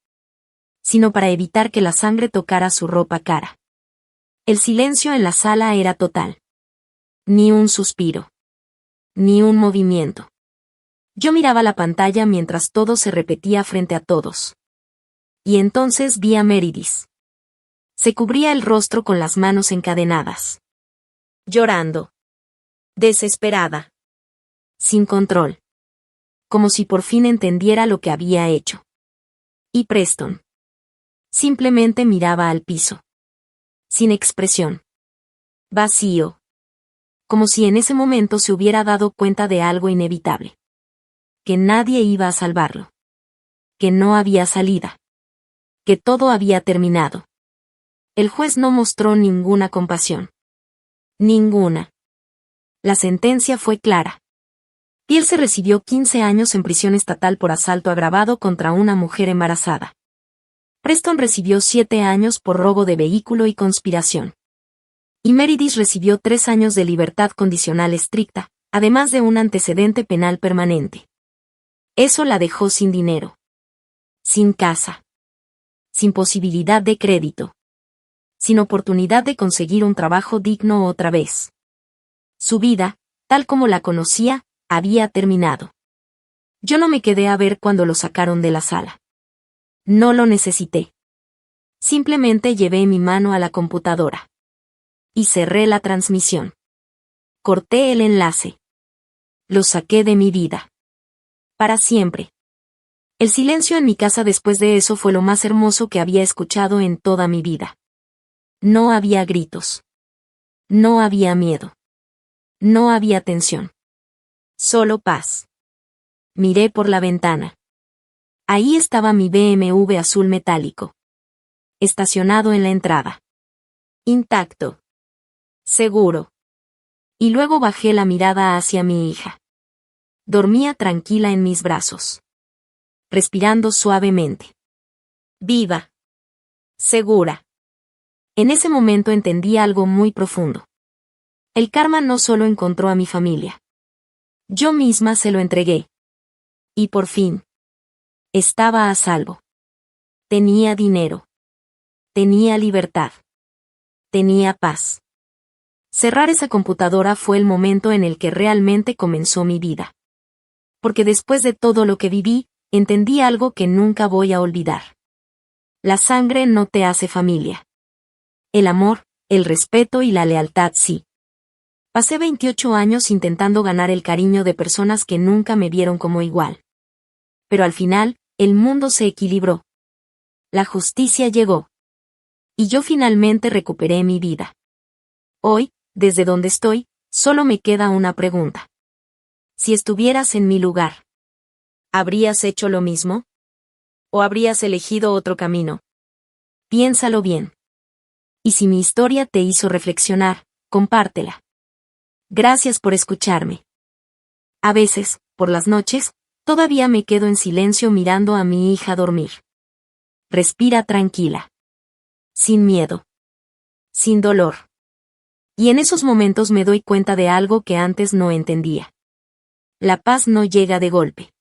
Sino para evitar que la sangre tocara su ropa cara. El silencio en la sala era total. Ni un suspiro. Ni un movimiento. Yo miraba la pantalla mientras todo se repetía frente a todos. Y entonces vi a Meredith. Se cubría el rostro con las manos encadenadas. Llorando. Desesperada. Sin control. Como si por fin entendiera lo que había hecho. Y Preston. Simplemente miraba al piso. Sin expresión. Vacío. Como si en ese momento se hubiera dado cuenta de algo inevitable. Que nadie iba a salvarlo. Que no había salida. Que todo había terminado. El juez no mostró ninguna compasión. Ninguna. La sentencia fue clara. Pierce recibió 15 años en prisión estatal por asalto agravado contra una mujer embarazada. Preston recibió 7 años por robo de vehículo y conspiración. Y Meredith recibió 3 años de libertad condicional estricta, además de un antecedente penal permanente. Eso la dejó sin dinero. Sin casa. Sin posibilidad de crédito. Sin oportunidad de conseguir un trabajo digno otra vez. Su vida, tal como la conocía, había terminado. Yo no me quedé a ver cuando lo sacaron de la sala. No lo necesité. Simplemente llevé mi mano a la computadora. Y cerré la transmisión. Corté el enlace. Lo saqué de mi vida. Para siempre. El silencio en mi casa después de eso fue lo más hermoso que había escuchado en toda mi vida. No había gritos. No había miedo. No había tensión. Solo paz. Miré por la ventana. Ahí estaba mi BMW azul metálico. Estacionado en la entrada. Intacto. Seguro. Y luego bajé la mirada hacia mi hija. Dormía tranquila en mis brazos. Respirando suavemente. Viva. Segura. En ese momento entendí algo muy profundo. El karma no solo encontró a mi familia. Yo misma se lo entregué. Y por fin. Estaba a salvo. Tenía dinero. Tenía libertad. Tenía paz. Cerrar esa computadora fue el momento en el que realmente comenzó mi vida. Porque después de todo lo que viví, entendí algo que nunca voy a olvidar. La sangre no te hace familia. El amor, el respeto y la lealtad sí. Pasé 28 años intentando ganar el cariño de personas que nunca me vieron como igual. Pero al final, el mundo se equilibró. La justicia llegó. Y yo finalmente recuperé mi vida. Hoy, desde donde estoy, solo me queda una pregunta. Si estuvieras en mi lugar, ¿habrías hecho lo mismo? ¿O habrías elegido otro camino? Piénsalo bien. Y si mi historia te hizo reflexionar, compártela. Gracias por escucharme. A veces, por las noches, todavía me quedo en silencio mirando a mi hija dormir. Respira tranquila. Sin miedo. Sin dolor. Y en esos momentos me doy cuenta de algo que antes no entendía. La paz no llega de golpe.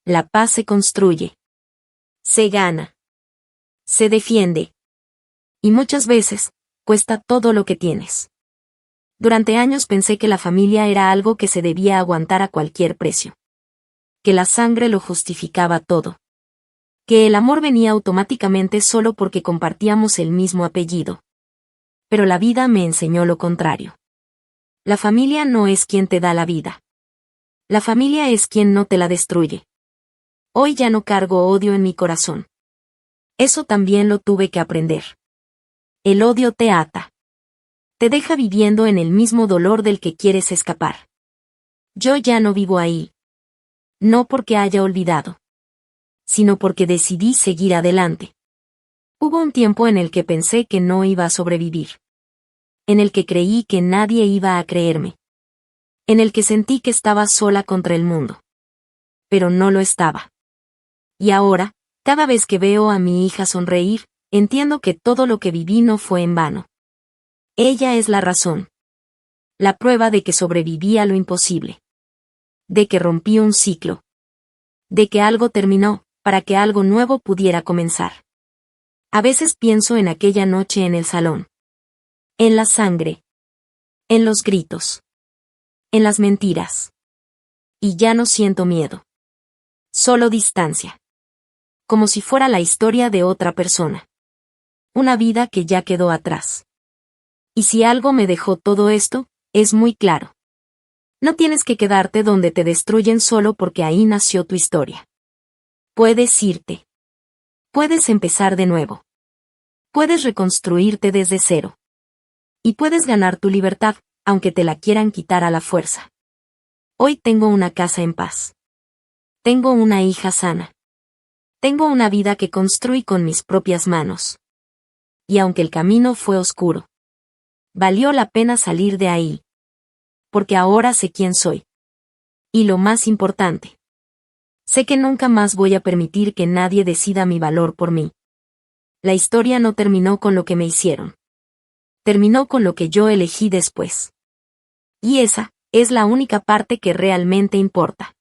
La paz se construye. Se gana. Se defiende. Y muchas veces, cuesta todo lo que tienes. Durante años pensé que la familia era algo que se debía aguantar a cualquier precio. Que la sangre lo justificaba todo. Que el amor venía automáticamente solo porque compartíamos el mismo apellido. Pero la vida me enseñó lo contrario. La familia no es quien te da la vida. La familia es quien no te la destruye. Hoy ya no cargo odio en mi corazón. Eso también lo tuve que aprender. El odio te ata. Te deja viviendo en el mismo dolor del que quieres escapar. Yo ya no vivo ahí. No porque haya olvidado, sino porque decidí seguir adelante. Hubo un tiempo en el que pensé que no iba a sobrevivir. En el que creí que nadie iba a creerme. En el que sentí que estaba sola contra el mundo. Pero no lo estaba. Y ahora, cada vez que veo a mi hija sonreír, entiendo que todo lo que viví no fue en vano. Ella es la razón. La prueba de que sobreviví a lo imposible. De que rompí un ciclo. De que algo terminó, para que algo nuevo pudiera comenzar. A veces pienso en aquella noche en el salón. En la sangre. En los gritos. En las mentiras. Y ya no siento miedo. Solo distancia. Como si fuera la historia de otra persona. Una vida que ya quedó atrás. Y si algo me dejó todo esto, es muy claro. No tienes que quedarte donde te destruyen solo porque ahí nació tu historia. Puedes irte. Puedes empezar de nuevo. Puedes reconstruirte desde cero. Y puedes ganar tu libertad, aunque te la quieran quitar a la fuerza. Hoy tengo una casa en paz. Tengo una hija sana. Tengo una vida que construí con mis propias manos. Y aunque el camino fue oscuro, valió la pena salir de ahí. Porque ahora sé quién soy. Y lo más importante. Sé que nunca más voy a permitir que nadie decida mi valor por mí. La historia no terminó con lo que me hicieron. Terminó con lo que yo elegí después. Y esa es la única parte que realmente importa.